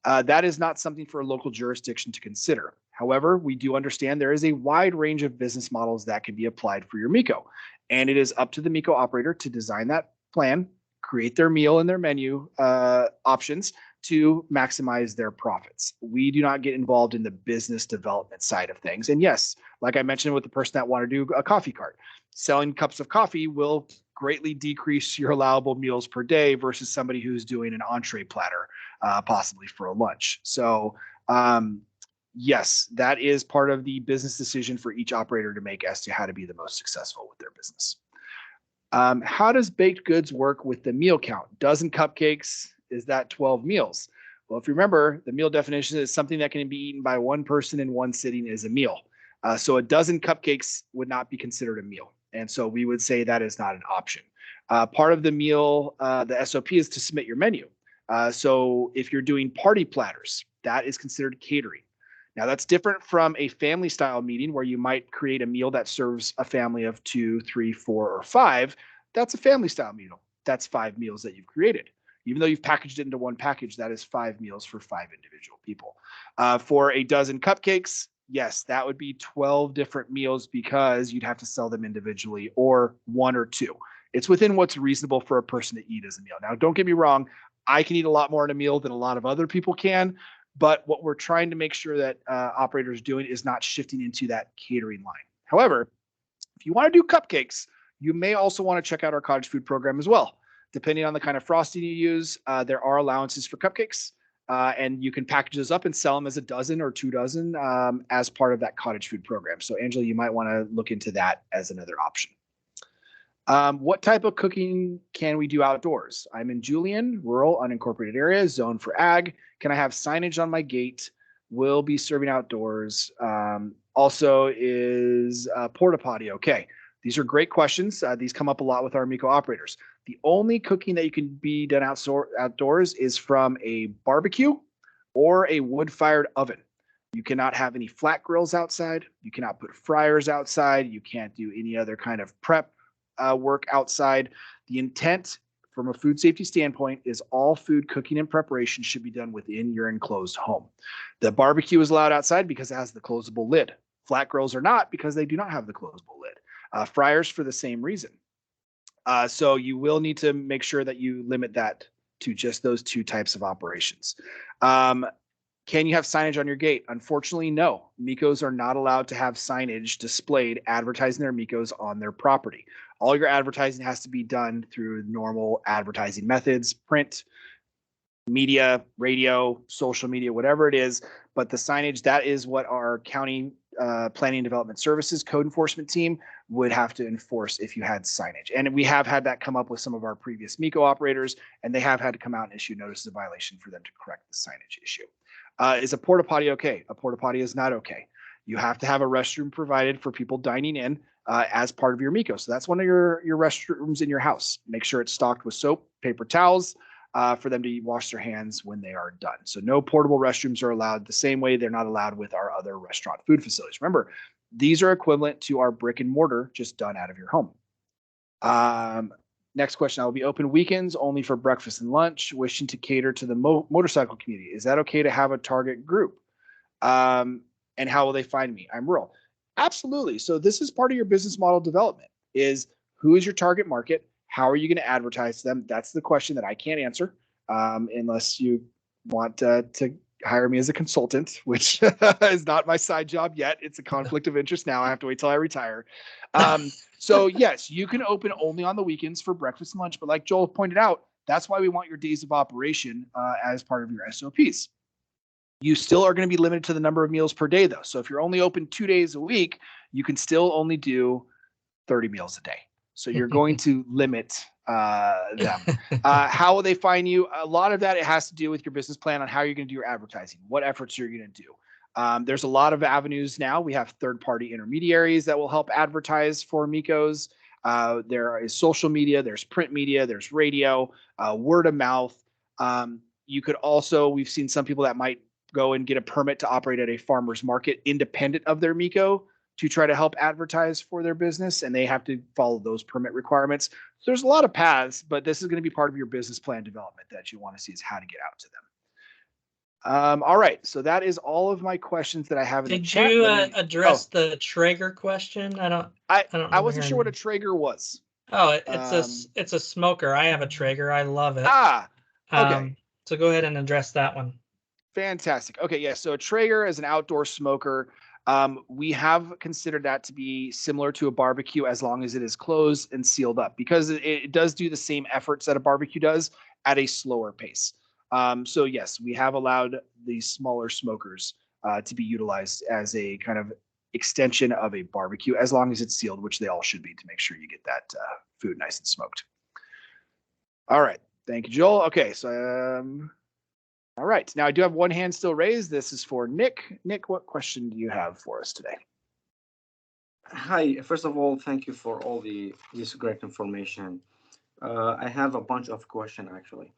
That is not something for a local jurisdiction to consider. However, we do understand there is a wide range of business models that can be applied for your MEHKO, and it is up to the MEHKO operator to design that plan, create their meal and their menu options to maximize their profits. We do not get involved in the business development side of things. And yes, like I mentioned with the person that want to do a coffee cart, selling cups of coffee will greatly decrease your allowable meals per day versus somebody who's doing an entree platter, possibly for a lunch. So yes, that is part of the business decision for each operator to make as to how to be the most successful with their business. How does baked goods work with the meal count? Dozen cupcakes, is that 12 meals? Well, if you remember, the meal definition is something that can be eaten by one person in one sitting is a meal. So a dozen cupcakes would not be considered a meal. And so we would say that is not an option. Part of the meal, the SOP is to submit your menu. So if you're doing party platters, that is considered catering. Now that's different from a family style meeting where you might create a meal that serves a family of 2, 3, 4, or 5. That's a family style meal. That's 5 meals that you've created. Even though you've packaged it into one package, that is 5 meals for 5 individual people. For a dozen cupcakes, yes, that would be 12 different meals because you'd have to sell them individually or 1 or 2. It's within what's reasonable for a person to eat as a meal. Now, don't get me wrong. I can eat a lot more in a meal than a lot of other people can. But what we're trying to make sure that operators are doing is not shifting into that catering line. However, if you want to do cupcakes, you may also want to check out our cottage food program as well. Depending on the kind of frosting you use, there are allowances for cupcakes, and you can package those up and sell them as a dozen or 2 dozen as part of that cottage food program. So, Angela, you might want to look into that as another option. What type of cooking can we do outdoors? I'm in Julian, rural, unincorporated area, zone for ag. Can I have signage on my gate? Will be serving outdoors. Also, is porta potty okay? These are great questions. These come up a lot with our MEHKO operators. The only cooking that you can be done outdoors is from a barbecue or a wood-fired oven. You cannot have any flat grills outside. You cannot put fryers outside. You can't do any other kind of prep work outside. The intent from a food safety standpoint is all food cooking and preparation should be done within your enclosed home. The barbecue is allowed outside because it has the closable lid. Flat grills are not because they do not have the closable lid. Fryers for the same reason. So you will need to make sure that you limit that to just those 2 types of operations. Can you have signage on your gate? Unfortunately, no. MEHKOs are not allowed to have signage displayed advertising their MEHKOs on their property. All your advertising has to be done through normal advertising methods, print, media, radio, social media, whatever it is. But the signage, that is what our county planning and development services code enforcement team would have to enforce if you had signage. And we have had that come up with some of our previous MEHKO operators, and they have had to come out and issue notices of violation for them to correct the signage issue. Is a porta potty okay? A porta potty is not okay. You have to have a restroom provided for people dining in. as part of your MEHKO. So that's one of your restrooms in your house. Make sure it's stocked with soap, paper towels, for them to wash their hands when they are done. So no portable restrooms are allowed the same way they're not allowed with our other restaurant food facilities. Remember, these are equivalent to our brick and mortar, just done out of your home. Next question, I will be open weekends only for breakfast and lunch, wishing to cater to the motorcycle community. Is that okay to have a target group? And how will they find me? I'm rural. Absolutely. So this is part of your business model development is who is your target market? How are you going to advertise to them? That's the question that I can't answer unless you want to hire me as a consultant, which is not my side job yet. It's a conflict of interest now. I have to wait till I retire. So yes, you can open only on the weekends for breakfast and lunch. But like Joel pointed out, that's why we want your days of operation as part of your SOPs. You still are going to be limited to the number of meals per day, though. So if you're only open 2 days a week, you can still only do 30 meals a day. So you're going to limit them. How will they find you? A lot of that, it has to do with your business plan on how you're going to do your advertising, what efforts you're going to do. There's a lot of avenues now. We have third-party intermediaries that will help advertise for MEHKOs. There is social media, there's print media, there's radio, word of mouth. You could also, we've seen some people that might go and get a permit to operate at a farmer's market independent of their MEHKO to try to help advertise for their business, and they have to follow those permit requirements. So there's a lot of paths, but this is going to be part of your business plan development that you want to see is how to get out to them. All right, so that is all of my questions that I have in the chat. Did you address the Traeger question? I wasn't sure what a Traeger was. Oh, it's a smoker. I have a Traeger. I love it. Okay. So go ahead and address that one. Fantastic. Okay, yeah. So a Traeger is an outdoor smoker. We have considered that to be similar to a barbecue as long as it is closed and sealed up, because it does do the same efforts that a barbecue does at a slower pace. So yes, we have allowed these smaller smokers to be utilized as a kind of extension of a barbecue, as long as it's sealed, which they all should be, to make sure you get that food nice and smoked. All right. Thank you, Joel. Okay, so all right. Now I do have one hand still raised. This is for Nick. Nick, what question do you have for us today? Hi. First of all, thank you for all this great information. I have a bunch of questions actually.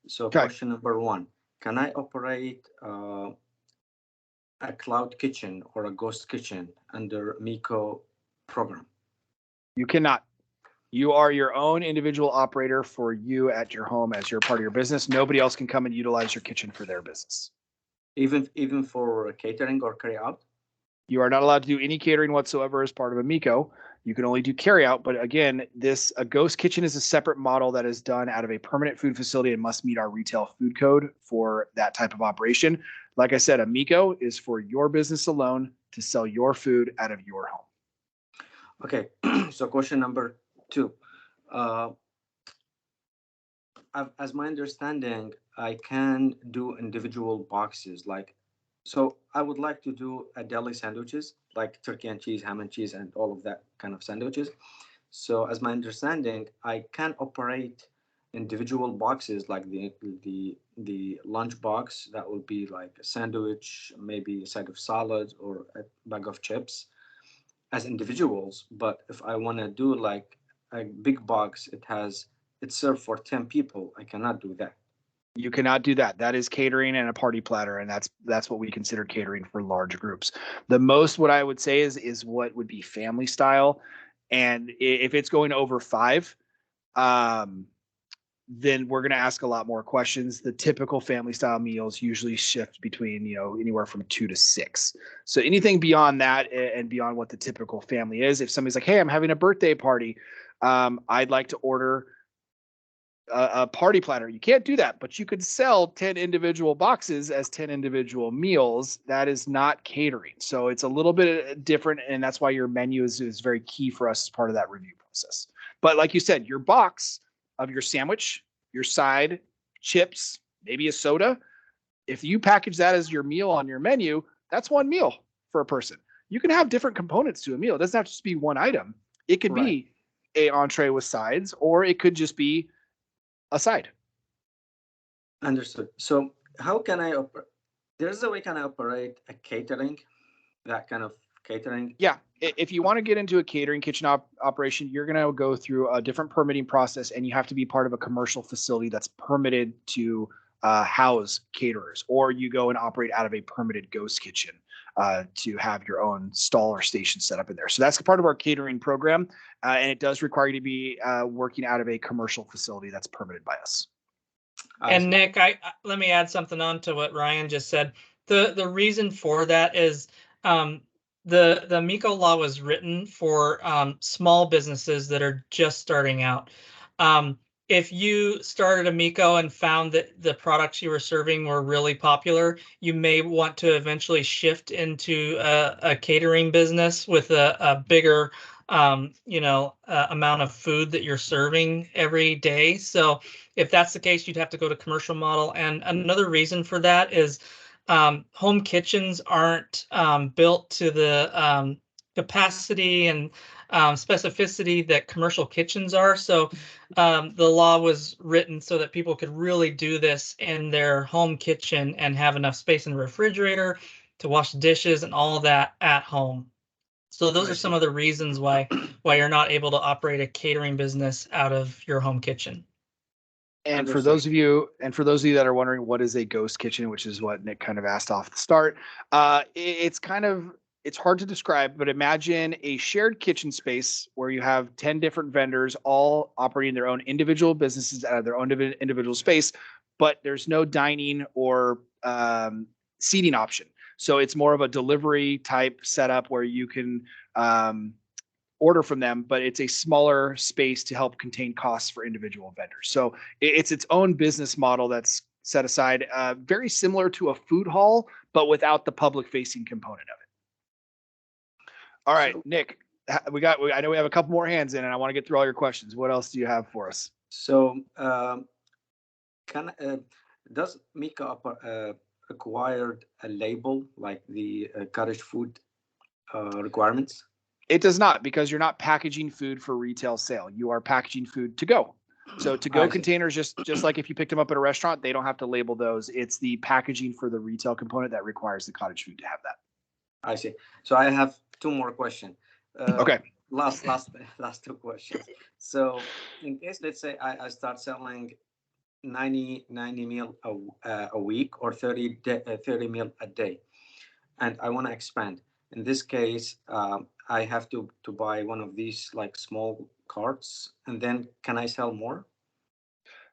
So question number one, can I operate a cloud kitchen or a ghost kitchen under MEHKO program? You cannot. You are your own individual operator for you at your home as your part of your business. Nobody else can come and utilize your kitchen for their business. Even for catering or carry out? You are not allowed to do any catering whatsoever as part of a MEHKO. You can only do carry out. But again, a ghost kitchen is a separate model that is done out of a permanent food facility and must meet our retail food code for that type of operation. Like I said, a MEHKO is for your business alone to sell your food out of your home. Okay. So question number two, as my understanding, I can do individual boxes. So I would like to do a deli sandwiches, like turkey and cheese, ham and cheese, and all of that kind of sandwiches. So as my understanding, I can operate individual boxes, like the lunch box that will be like a sandwich, maybe a side of salad or a bag of chips, as individuals. But if I want to do like a big box, it's served for 10 people, I cannot do that. You cannot do that. That is catering and a party platter, and that's what we consider catering for large groups. The most, what I would say is what would be family style, and if it's going over 5, then we're going to ask a lot more questions. The typical family style meals usually shift between anywhere from 2 to 6. So anything beyond that and beyond what the typical family is, if somebody's like, hey, I'm having a birthday party, I'd like to order a party platter. You can't do that, but you could sell 10 individual boxes as 10 individual meals. That is not catering. So it's a little bit different, and that's why your menu is very key for us as part of that review process. But like you said, your box of your sandwich, your side, chips, maybe a soda, if you package that as your meal on your menu, that's one meal for a person. You can have different components to a meal. It doesn't have to just be one item. It could be an entree with sides, or it could just be a side. Understood. So how can I operate? There's a way can I operate a catering, that kind of catering? Yeah, if you want to get into a catering kitchen operation, you're going to go through a different permitting process, and you have to be part of a commercial facility that's permitted to house caterers, or you go and operate out of a permitted ghost kitchen to have your own stall or station set up in there. So that's part of our catering program, and it does require you to be working out of a commercial facility that's permitted by us. And Nick, let me add something on to what Ryan just said. The reason for that is the MEHKO law was written for small businesses that are just starting out. If you started a MEHKO and found that the products you were serving were really popular, you may want to eventually shift into a catering business with a bigger amount of food that you're serving every day. So if that's the case, you'd have to go to commercial model. And another reason for that is home kitchens aren't built to the capacity and specificity that commercial kitchens are. So the law was written so that people could really do this in their home kitchen and have enough space in the refrigerator to wash dishes and all of that at home. So those are some of the reasons why you're not able to operate a catering business out of your home kitchen. And for those of you that are wondering what is a ghost kitchen, which is what Nick kind of asked off the start, it's hard to describe, but imagine a shared kitchen space where you have 10 different vendors all operating their own individual businesses out of their own individual space, but there's no dining or seating option. So it's more of a delivery type setup where you can order from them, but it's a smaller space to help contain costs for individual vendors. So it's its own business model that's set aside, very similar to a food hall, but without the public facing component of it. All right, so, Nick, I know we have a couple more hands in, and I want to get through all your questions. What else do you have for us? So does MEHKO acquired a label like the cottage food requirements? It does not, because you're not packaging food for retail sale. You are packaging food to go. So to go containers, just like if you picked them up at a restaurant, they don't have to label those. It's the packaging for the retail component that requires the cottage food to have that. I see. So I have two more questions. Okay. Last two questions. So in case, let's say I start selling 90 meal a week or 30 meal a day, and I want to expand. In this case, I have to buy one of these like small carts, and then can I sell more?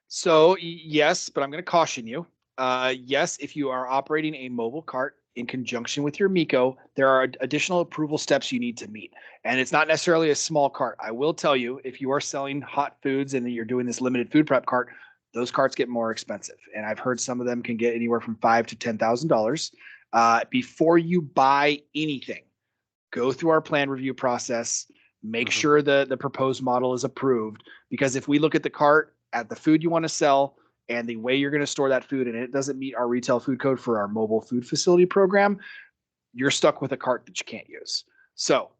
So yes, but I'm going to caution you. Yes, if you are operating a mobile cart in conjunction with your MEHKO, there are additional approval steps you need to meet. And it's not necessarily a small cart. I will tell you, if you are selling hot foods and you're doing this limited food prep cart, those carts get more expensive. And I've heard some of them can get anywhere from $5,000 to $10,000. Before you buy anything, go through our plan review process, make sure the proposed model is approved. Because if we look at the cart, at the food you want to sell, and the way you're going to store that food, and it doesn't meet our retail food code for our mobile food facility program, you're stuck with a cart that you can't use. So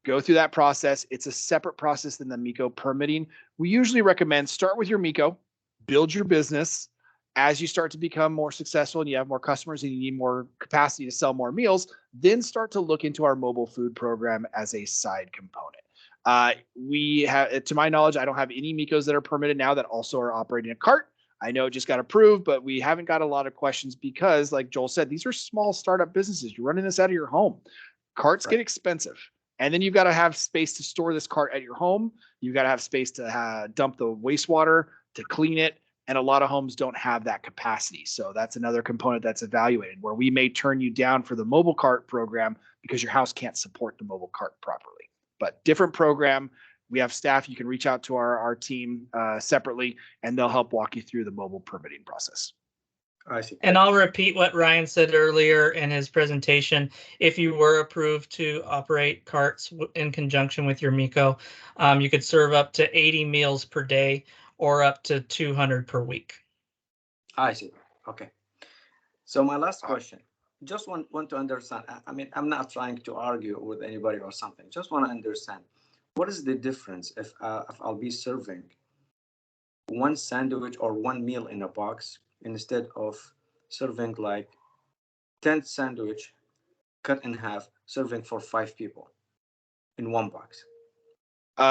go through that process. It's a separate process than the MEHKO permitting. We usually recommend start with your MEHKO, build your business. As you start to become more successful and you have more customers and you need more capacity to sell more meals, then start to look into our mobile food program as a side component. We have, to my knowledge, I don't have any MEHKOs that are permitted now that also are operating a cart. I know it just got approved, but we haven't got a lot of questions because, like Joel said, these are small startup businesses. You're running this out of your home. Carts get expensive. And then you've got to have space to store this cart at your home. You've got to have space to dump the wastewater, to clean it. And a lot of homes don't have that capacity. So that's another component that's evaluated, where we may turn you down for the mobile cart program because your house can't support the mobile cart properly. But different program. We have staff. You can reach out to our team separately, and they'll help walk you through the mobile permitting process. I see. And I'll repeat what Ryan said earlier in his presentation. If you were approved to operate carts in conjunction with your MEHKO, you could serve up to 80 meals per day or up to 200 per week. I see. Okay. So my last question, just want to understand. I mean, I'm not trying to argue with anybody or something. Just want to understand. What is the difference if I'll be serving one sandwich or one meal in a box instead of serving like 10 sandwich cut in half, serving for 5 people? in one box?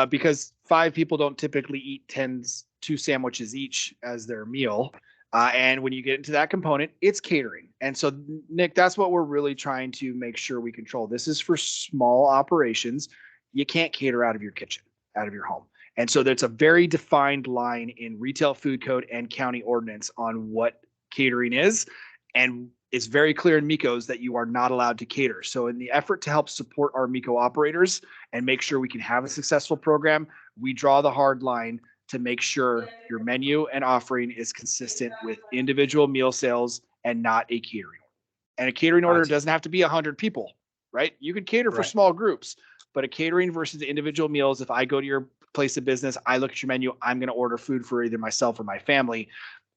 Because 5 people don't typically eat 2 sandwiches each as their meal. And when you get into that component, it's catering. And so, Nick, that's what we're really trying to make sure we control. This is for small operations. You can't cater out of your kitchen, out of your home. And so there's a very defined line in retail food code and county ordinance on what catering is. And it's very clear in MEHKO's that you are not allowed to cater. So in the effort to help support our MEHKO operators and make sure we can have a successful program, we draw the hard line to make sure your menu and offering is consistent with individual meal sales and not a catering order. And a catering order doesn't have to be 100 people, right? You can cater for small groups, but a catering versus individual meals, if I go to your place of business, I look at your menu, I'm going to order food for either myself or my family.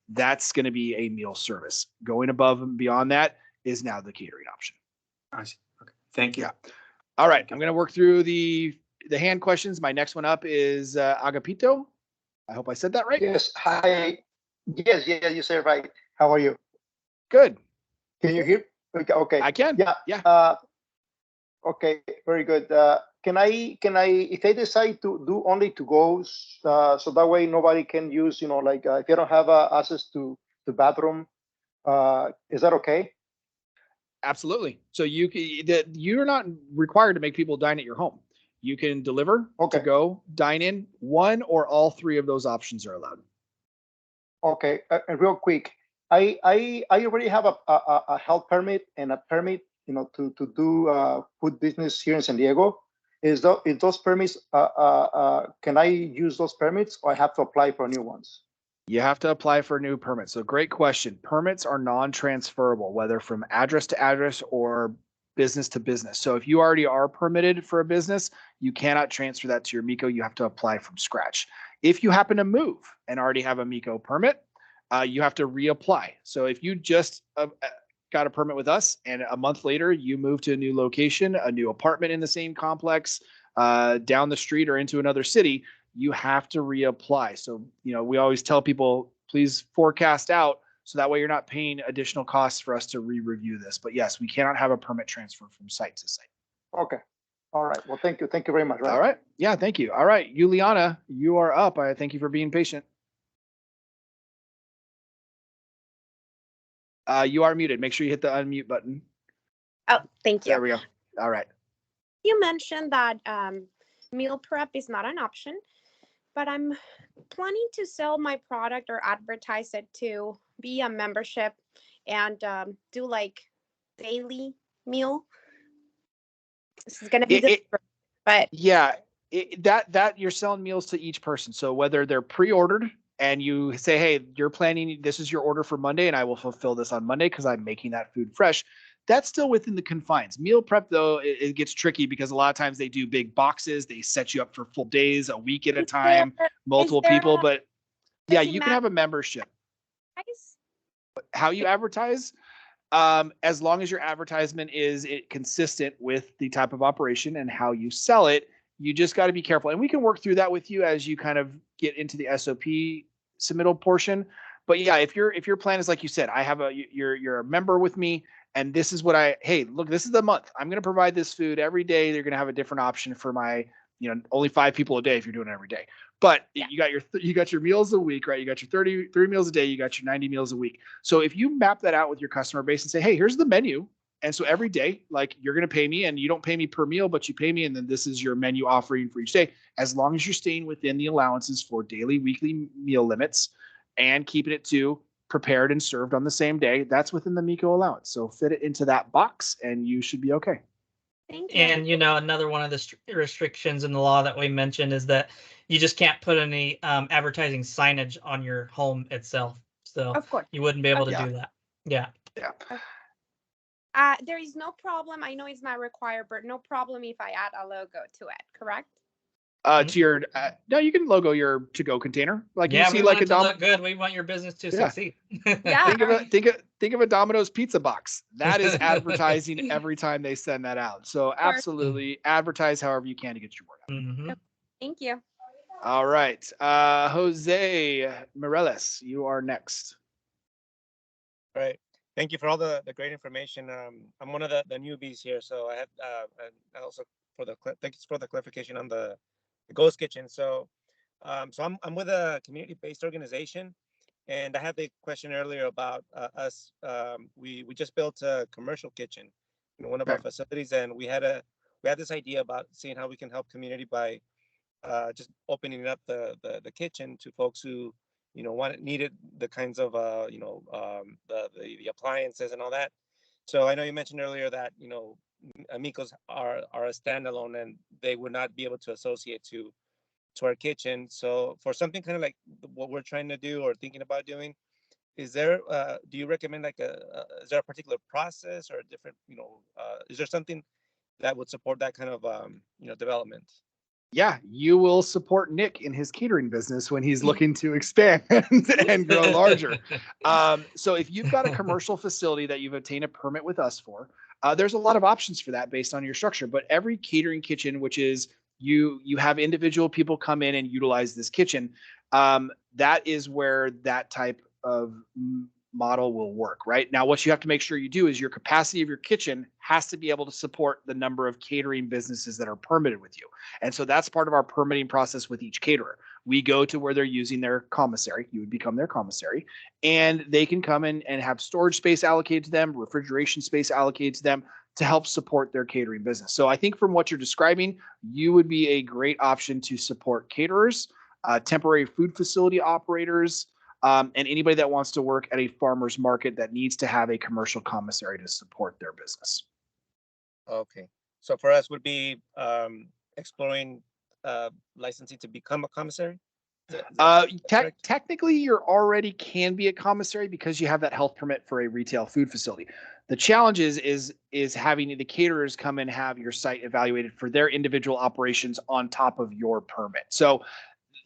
That's going to be a meal service. Going above and beyond that is now the catering option. I see. Okay. Thank you. Yeah. All right. I'm going to work through the hand questions. My next one up is Agapito. I hope I said that right. Yes. Hi. Yes. Yeah. You said right. How are you? Good. Can you hear? Okay. I can. Yeah. Yeah. Okay. Very good. Can I, if I decide to do only to goes, so that way nobody can use, like if you don't have access to the bathroom, is that okay? Absolutely. So you're not required to make people dine at your home. You can deliver, to go, dine in. One or all 3 of those options are allowed. Okay. And real quick, I already have a health permit and a permit, to do food business here in San Diego. Is those permits, can I use those permits or I have to apply for new ones? You have to apply for a new permit. So great question. Permits are non-transferable, whether from address to address or business to business. So if you already are permitted for a business, you cannot transfer that to your MEHKO. You have to apply from scratch. If you happen to move and already have a MEHKO permit, you have to reapply. So if you just got a permit with us and a month later you move to a new location, a new apartment in the same complex, down the street or into another city, you have to reapply. So, we always tell people, please forecast out so that way you're not paying additional costs for us to re-review this. But yes, we cannot have a permit transfer from site to site. Okay. All right. Well, thank you. Thank you very much. All right. Yeah, thank you. All right. Juliana, you are up. I thank you for being patient. You are muted. Make sure you hit the unmute button. Oh, thank you. There we go. All right. You mentioned that meal prep is not an option, but I'm planning to sell my product or advertise it to be a membership and do like daily meal. This is going to be but yeah, that you're selling meals to each person. So whether they're pre-ordered and you say, hey, you're planning, this is your order for Monday and I will fulfill this on Monday because I'm making that food fresh. That's still within the confines. Meal prep, though, it gets tricky because a lot of times they do big boxes. They set you up for full days, a week at a time, multiple people. But yeah, you can have a membership. How you advertise, as long as your advertisement is consistent with the type of operation and how you sell it, you just got to be careful. And we can work through that with you as you kind of get into the SOP submittal portion. But yeah, if your plan is like you said, you're a member with me, and this is what hey, look, this is the month. I'm going to provide this food every day. They're going to have a different option for my, only 5 people a day if you're doing it every day. But you got your meals a week, right? You got your 33 meals a day. You got your 90 meals a week. So if you map that out with your customer base and say, hey, here's the menu. And so every day, like, you're going to pay me, and you don't pay me per meal, but you pay me. And then this is your menu offering for each day. As long as you're staying within the allowances for daily, weekly meal limits and keeping it to prepared and served on the same day, that's within the MEHKO allowance. So fit it into that box and you should be okay. Thank you. And, another one of the restrictions in the law that we mentioned is that you just can't put any advertising signage on your home itself. So of course, you wouldn't be able to do that. Yeah. Yeah. There is no problem. I know it's not required, but no problem if I add a logo to it, correct? To your no, you can logo your to-go container. Like, yeah, you see, we like want it to look good. We want your business to succeed. Yeah. Think of a Domino's pizza box. That is advertising every time they send that out. So absolutely advertise however you can to get your word out. Mm-hmm. Thank you. All right. Jose Mireles, you are next. All right. Thank you for all the great information. I'm one of the newbies here, so I had I also thank you for the clarification on the ghost kitchen. So, I'm with a community-based organization, and I had the question earlier about us. We just built a commercial kitchen in one of our Okay. facilities, and we had this idea about seeing how we can help community by just opening up the kitchen to folks who needed the kinds of the appliances and all that. So I know you mentioned earlier that amigos are a standalone and they would not be able to associate to our kitchen. So for something kind of like what we're trying to do or thinking about doing, do you recommend is there a particular process or a different, is there something that would support that kind of development? Yeah, you will support Nick in his catering business when he's looking to expand and grow larger. So if you've got a commercial facility that you've obtained a permit with us for, there's a lot of options for that based on your structure. But every catering kitchen, which is you have individual people come in and utilize this kitchen, that is where that type of model will work. Right now, what you have to make sure you do is your capacity of your kitchen has to be able to support the number of catering businesses that are permitted with you. And so that's part of our permitting process with each caterer. We go to where they're using their commissary. You would become their commissary, and they can come in and have storage space allocated to them, refrigeration space allocated to them to help support their catering business. So I think from what you're describing, you would be a great option to support caterers, temporary food facility operators, and anybody that wants to work at a farmer's market that needs to have a commercial commissary to support their business. Okay. So for us would be exploring licensing to become a commissary? Technically, you already can be a commissary because you have that health permit for a retail food facility. The challenge is having the caterers come and have your site evaluated for their individual operations on top of your permit. So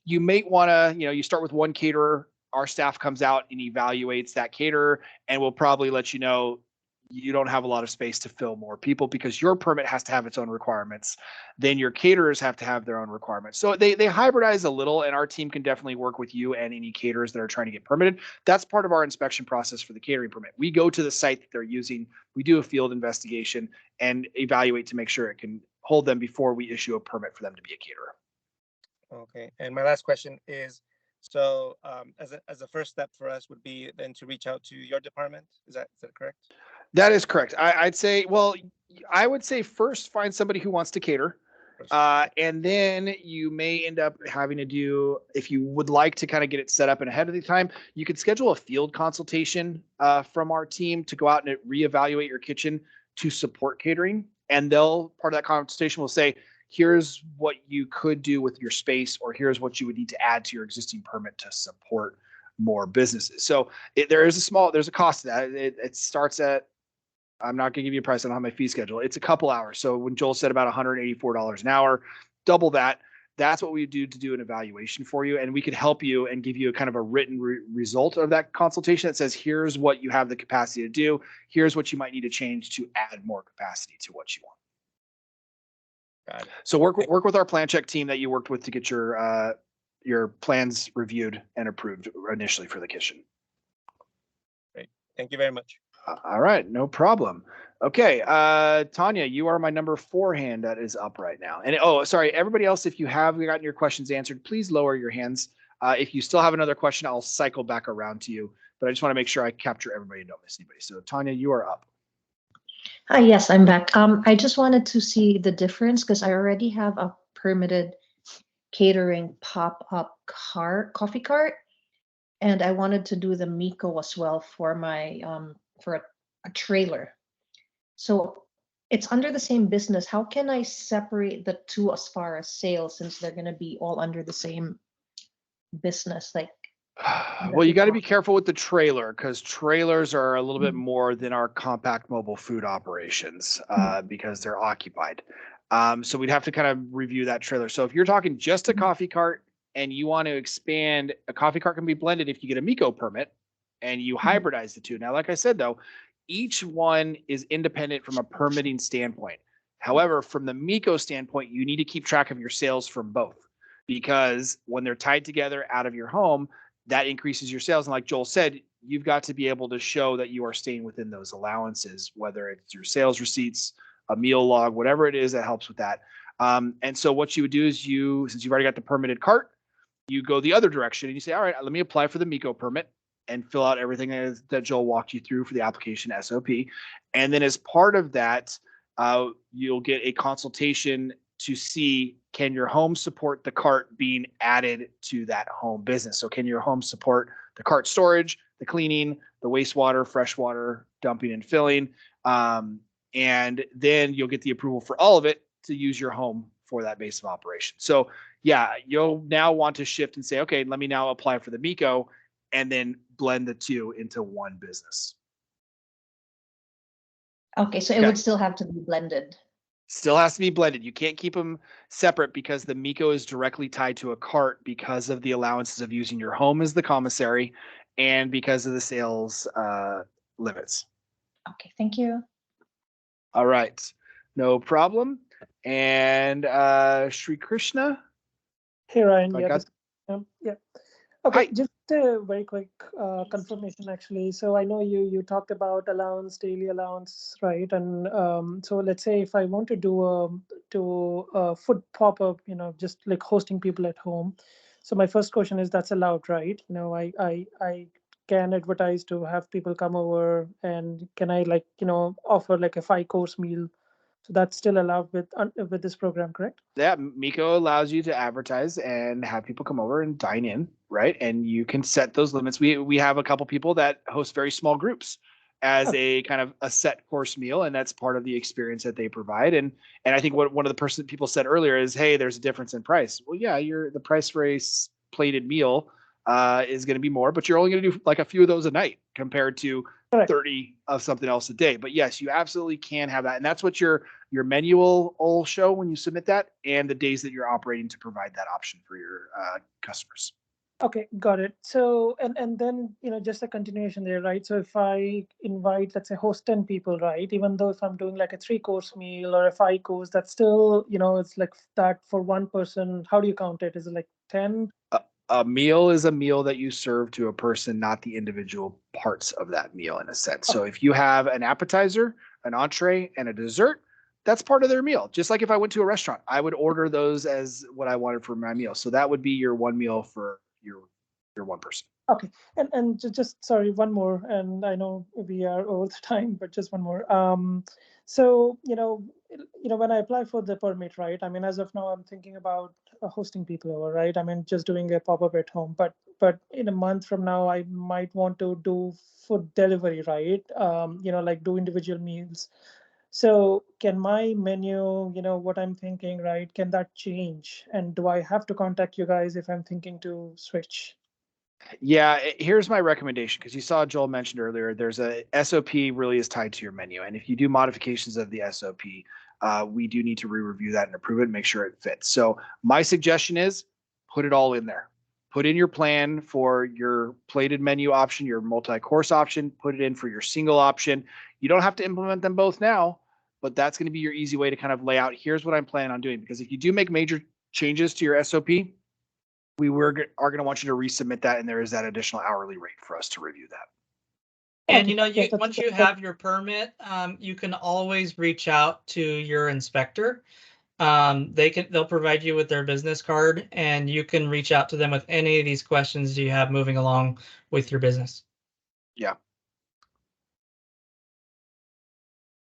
you may want to, you start with one caterer. Our staff comes out and evaluates that caterer, and we'll probably let you know you don't have a lot of space to fill more people because your permit has to have its own requirements. Then your caterers have to have their own requirements. So they hybridize a little, and our team can definitely work with you and any caterers that are trying to get permitted. That's part of our inspection process for the catering permit. We go to the site that they're using, we do a field investigation and evaluate to make sure it can hold them before we issue a permit for them to be a caterer. Okay. And my last question is, so as a first step for us would be then to reach out to your department. Is that correct? That is correct. I would say first find somebody who wants to cater. And then you may end up having to do, if you would like to kind of get it set up and ahead of the time, you could schedule a field consultation from our team to go out and reevaluate your kitchen to support catering. And part of that consultation will say, here's what you could do with your space, or here's what you would need to add to your existing permit to support more businesses. So there's a cost to that. It starts at, I'm not going to give you a price. I don't have my fee schedule. It's a couple hours. So when Joel said about $184 an hour, double that. That's what we do to do an evaluation for you. And we could help you and give you a kind of a written result of that consultation that says, here's what you have the capacity to do. Here's what you might need to change to add more capacity to what you want. Got it. So work with our plan check team that you worked with to get your plans reviewed and approved initially for the kitchen. Great. Thank you very much. All right, no problem. Okay, Tanya, you are my number 4 hand that is up right now. And sorry, everybody else, if you have gotten your questions answered, please lower your hands. If you still have another question, I'll cycle back around to you. But I just want to make sure I capture everybody and don't miss anybody. So Tanya, you are up. Hi, yes, I'm back. I just wanted to see the difference because I already have a permitted catering pop-up coffee cart, and I wanted to do the MEHKO as well for my for a trailer. So it's under the same business. How can I separate the two as far as sales, since they're going to be all under the same business? Well, you got to be careful with the trailer because trailers are a little bit more than our compact mobile food operations because they're occupied. So we'd have to kind of review that trailer. So if you're talking just a coffee cart and you want to expand, a coffee cart can be blended if you get a MEHKO permit and you hybridize the two. Now, like I said, though, each one is independent from a permitting standpoint. However, from the MEHKO standpoint, you need to keep track of your sales from both, because when they're tied together out of your home, that increases your sales. And like Joel said, you've got to be able to show that you are staying within those allowances, whether it's your sales receipts, a meal log, whatever it is that helps with that. And so what you would do is since you've already got the permitted cart, you go the other direction and you say, all right, let me apply for the MEHKO permit and fill out everything that Joel walked you through for the application SOP. And then as part of that, you'll get a consultation to see, can your home support the cart being added to that home business? So can your home support the cart storage, the cleaning, the wastewater, freshwater dumping and filling? And then you'll get the approval for all of it to use your home for that base of operation. So yeah, you'll now want to shift and say, okay, let me now apply for the MEHKO and then blend the two into one business. Okay, so it Okay. would still have to be blended. Still has to be blended. You can't keep them separate because the MEHKO is directly tied to a cart because of the allowances of using your home as the commissary and because of the sales limits. Okay, thank you. All right, no problem. And Sri Krishna. Hey Ryan, I yeah, got- yeah. Okay, Hi. just a very quick confirmation actually. So I know you talked about daily allowance, right? And so let's say if I want to do a food pop-up, just like hosting people at home. So my first question is, that's allowed, right? I can advertise to have people come over, and can I offer like a 5-course meal? So that's still allowed with this program, correct? Yeah, MEHKO allows you to advertise and have people come over and dine in, right? And you can set those limits. We have a couple people that host very small groups as a kind of a set course meal, and that's part of the experience that they provide. And I think what one of the people said earlier is, hey, there's a difference in price. Well, yeah, the price for a plated meal is going to be more, but you're only going to do like a few of those a night compared to Correct. 30 of something else a day. But yes, you absolutely can have that. And that's what your menu will show when you submit that, and the days that you're operating to provide that option for your customers. Okay, got it. So, and then, just a continuation there, right? So if I invite, let's say, host 10 people, right? Even though if I'm doing like a 3-course meal or a 5-course, that's still, it's like that for one person. How do you count it? Is it like 10? A meal is a meal that you serve to a person, not the individual parts of that meal in a sense. So if you have an appetizer, an entree, and a dessert, that's part of their meal. Just like if I went to a restaurant, I would order those as what I wanted for my meal. So that would be your one meal for your one person. Okay, and just sorry, one more, and I know we are over the time, but just one more. So when I apply for the permit, right? I mean, as of now, I'm thinking about hosting people over, right? I mean, just doing a pop-up at home, but in a month from now, I might want to do food delivery, right? Like do individual meals. So can my menu, what I'm thinking, right? Can that change? And do I have to contact you guys if I'm thinking to switch? Yeah, here's my recommendation, because you saw Joel mentioned earlier, there's a SOP really is tied to your menu. And if you do modifications of the SOP, we do need to re-review that and approve it and make sure it fits. So my suggestion is put it all in there. Put in your plan for your plated menu option, your multi-course option, put it in for your single option. You don't have to implement them both now, but that's going to be your easy way to kind of lay out, here's what I'm planning on doing. Because if you do make major changes to your SOP, we are going to want you to resubmit that, and there is that additional hourly rate for us to review that. And Okay. once you have your permit, you can always reach out to your inspector. They'll provide you with their business card, and you can reach out to them with any of these questions you have moving along with your business. Yeah.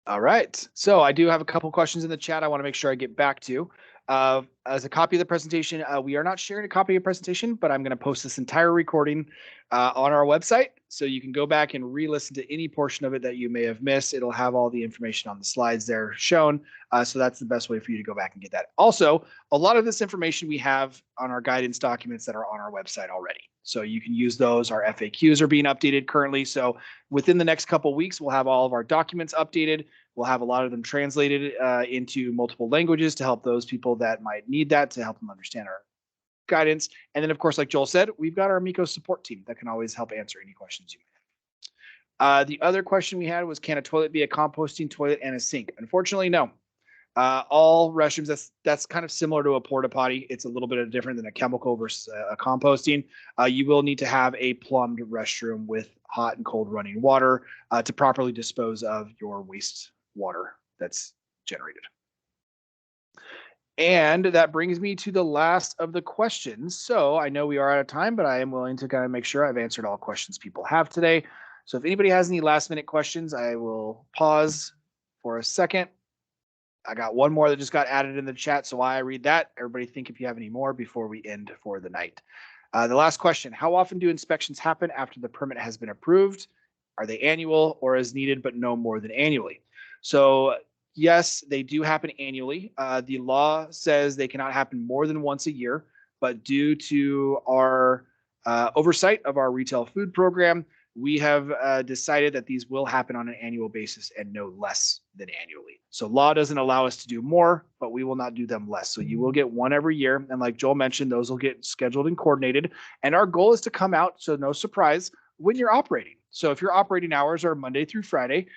All right. So I do have a couple questions in the chat I want to make sure I get back to. As a copy of the presentation, we are not sharing a copy of the presentation, but I'm going to post this entire recording on our website. So you can go back and re-listen to any portion of it that you may have missed. It'll have all the information on the slides there shown. So that's the best way for you to go back and get that. Also, a lot of this information we have on our guidance documents that are on our website already. So you can use those. Our FAQs are being updated currently. So within the next couple of weeks, we'll have all of our documents updated. We'll have a lot of them translated into multiple languages to help those people that might need that, to help them understand our guidance. And then, of course, like Joel said, we've got our MEHKO support team that can always help answer any questions you may have. The other question we had was, can a toilet be a composting toilet and a sink? Unfortunately, no. All restrooms, that's kind of similar to a porta potty. It's a little bit different than a chemical versus a composting. You will need to have a plumbed restroom with hot and cold running water to properly dispose of your waste water that's generated. And that brings me to the last of the questions. So I know we are out of time, but I am willing to kind of make sure I've answered all questions people have today. So if anybody has any last minute questions, I will pause for a second. I got one more that just got added in the chat. So while I read that, everybody think if you have any more before we end for the night. The last question, how often do inspections happen after the permit has been approved? Are they annual or as needed, but no more than annually? So yes, they do happen annually. The law says they cannot happen more than once a year, but due to our oversight of our retail food program, we have decided that these will happen on an annual basis and no less than annually. So law doesn't allow us to do more, but we will not do them less. So you will get one every year. And like Joel mentioned, those will get scheduled and coordinated. And our goal is to come out, so no surprise, when you're operating. So if your operating hours are Monday through Friday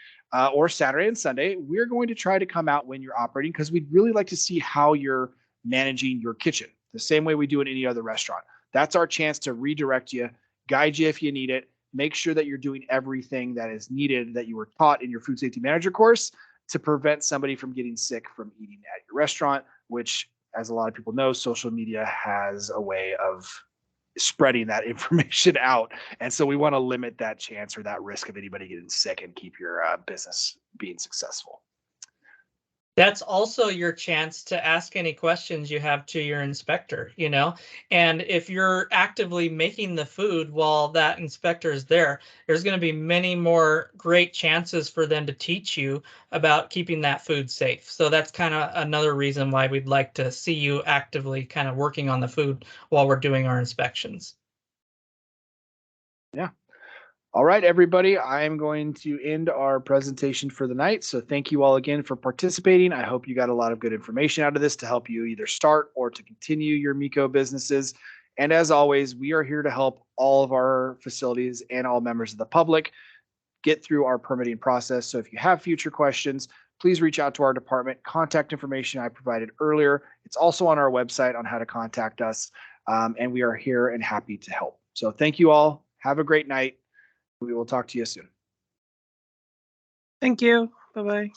or Saturday and Sunday, we're going to try to come out when you're operating because we'd really like to see how you're managing your kitchen, the same way we do in any other restaurant. That's our chance to redirect you, guide you if you need it, make sure that you're doing everything that is needed that you were taught in your food safety manager course to prevent somebody from getting sick from eating at your restaurant, which, as a lot of people know, social media has a way of spreading that information out. And so we want to limit that chance or that risk of anybody getting sick and keep your business being successful. That's also your chance to ask any questions you have to your inspector, you know, and if you're actively making the food while that inspector is there, there's going to be many more great chances for them to teach you about keeping that food safe. So that's kind of another reason why we'd like to see you actively kind of working on the food while we're doing our inspections. Yeah. All right, everybody, I'm going to end our presentation for the night. So thank you all again for participating. I hope you got a lot of good information out of this to help you either start or to continue your MEHKO businesses. And as always, we are here to help all of our facilities and all members of the public get through our permitting process. So if you have future questions, please reach out to our department. Contact information I provided earlier. It's also on our website on how to contact us. And we are here and happy to help. So thank you all. Have a great night. We will talk to you soon. Thank you. Bye-bye.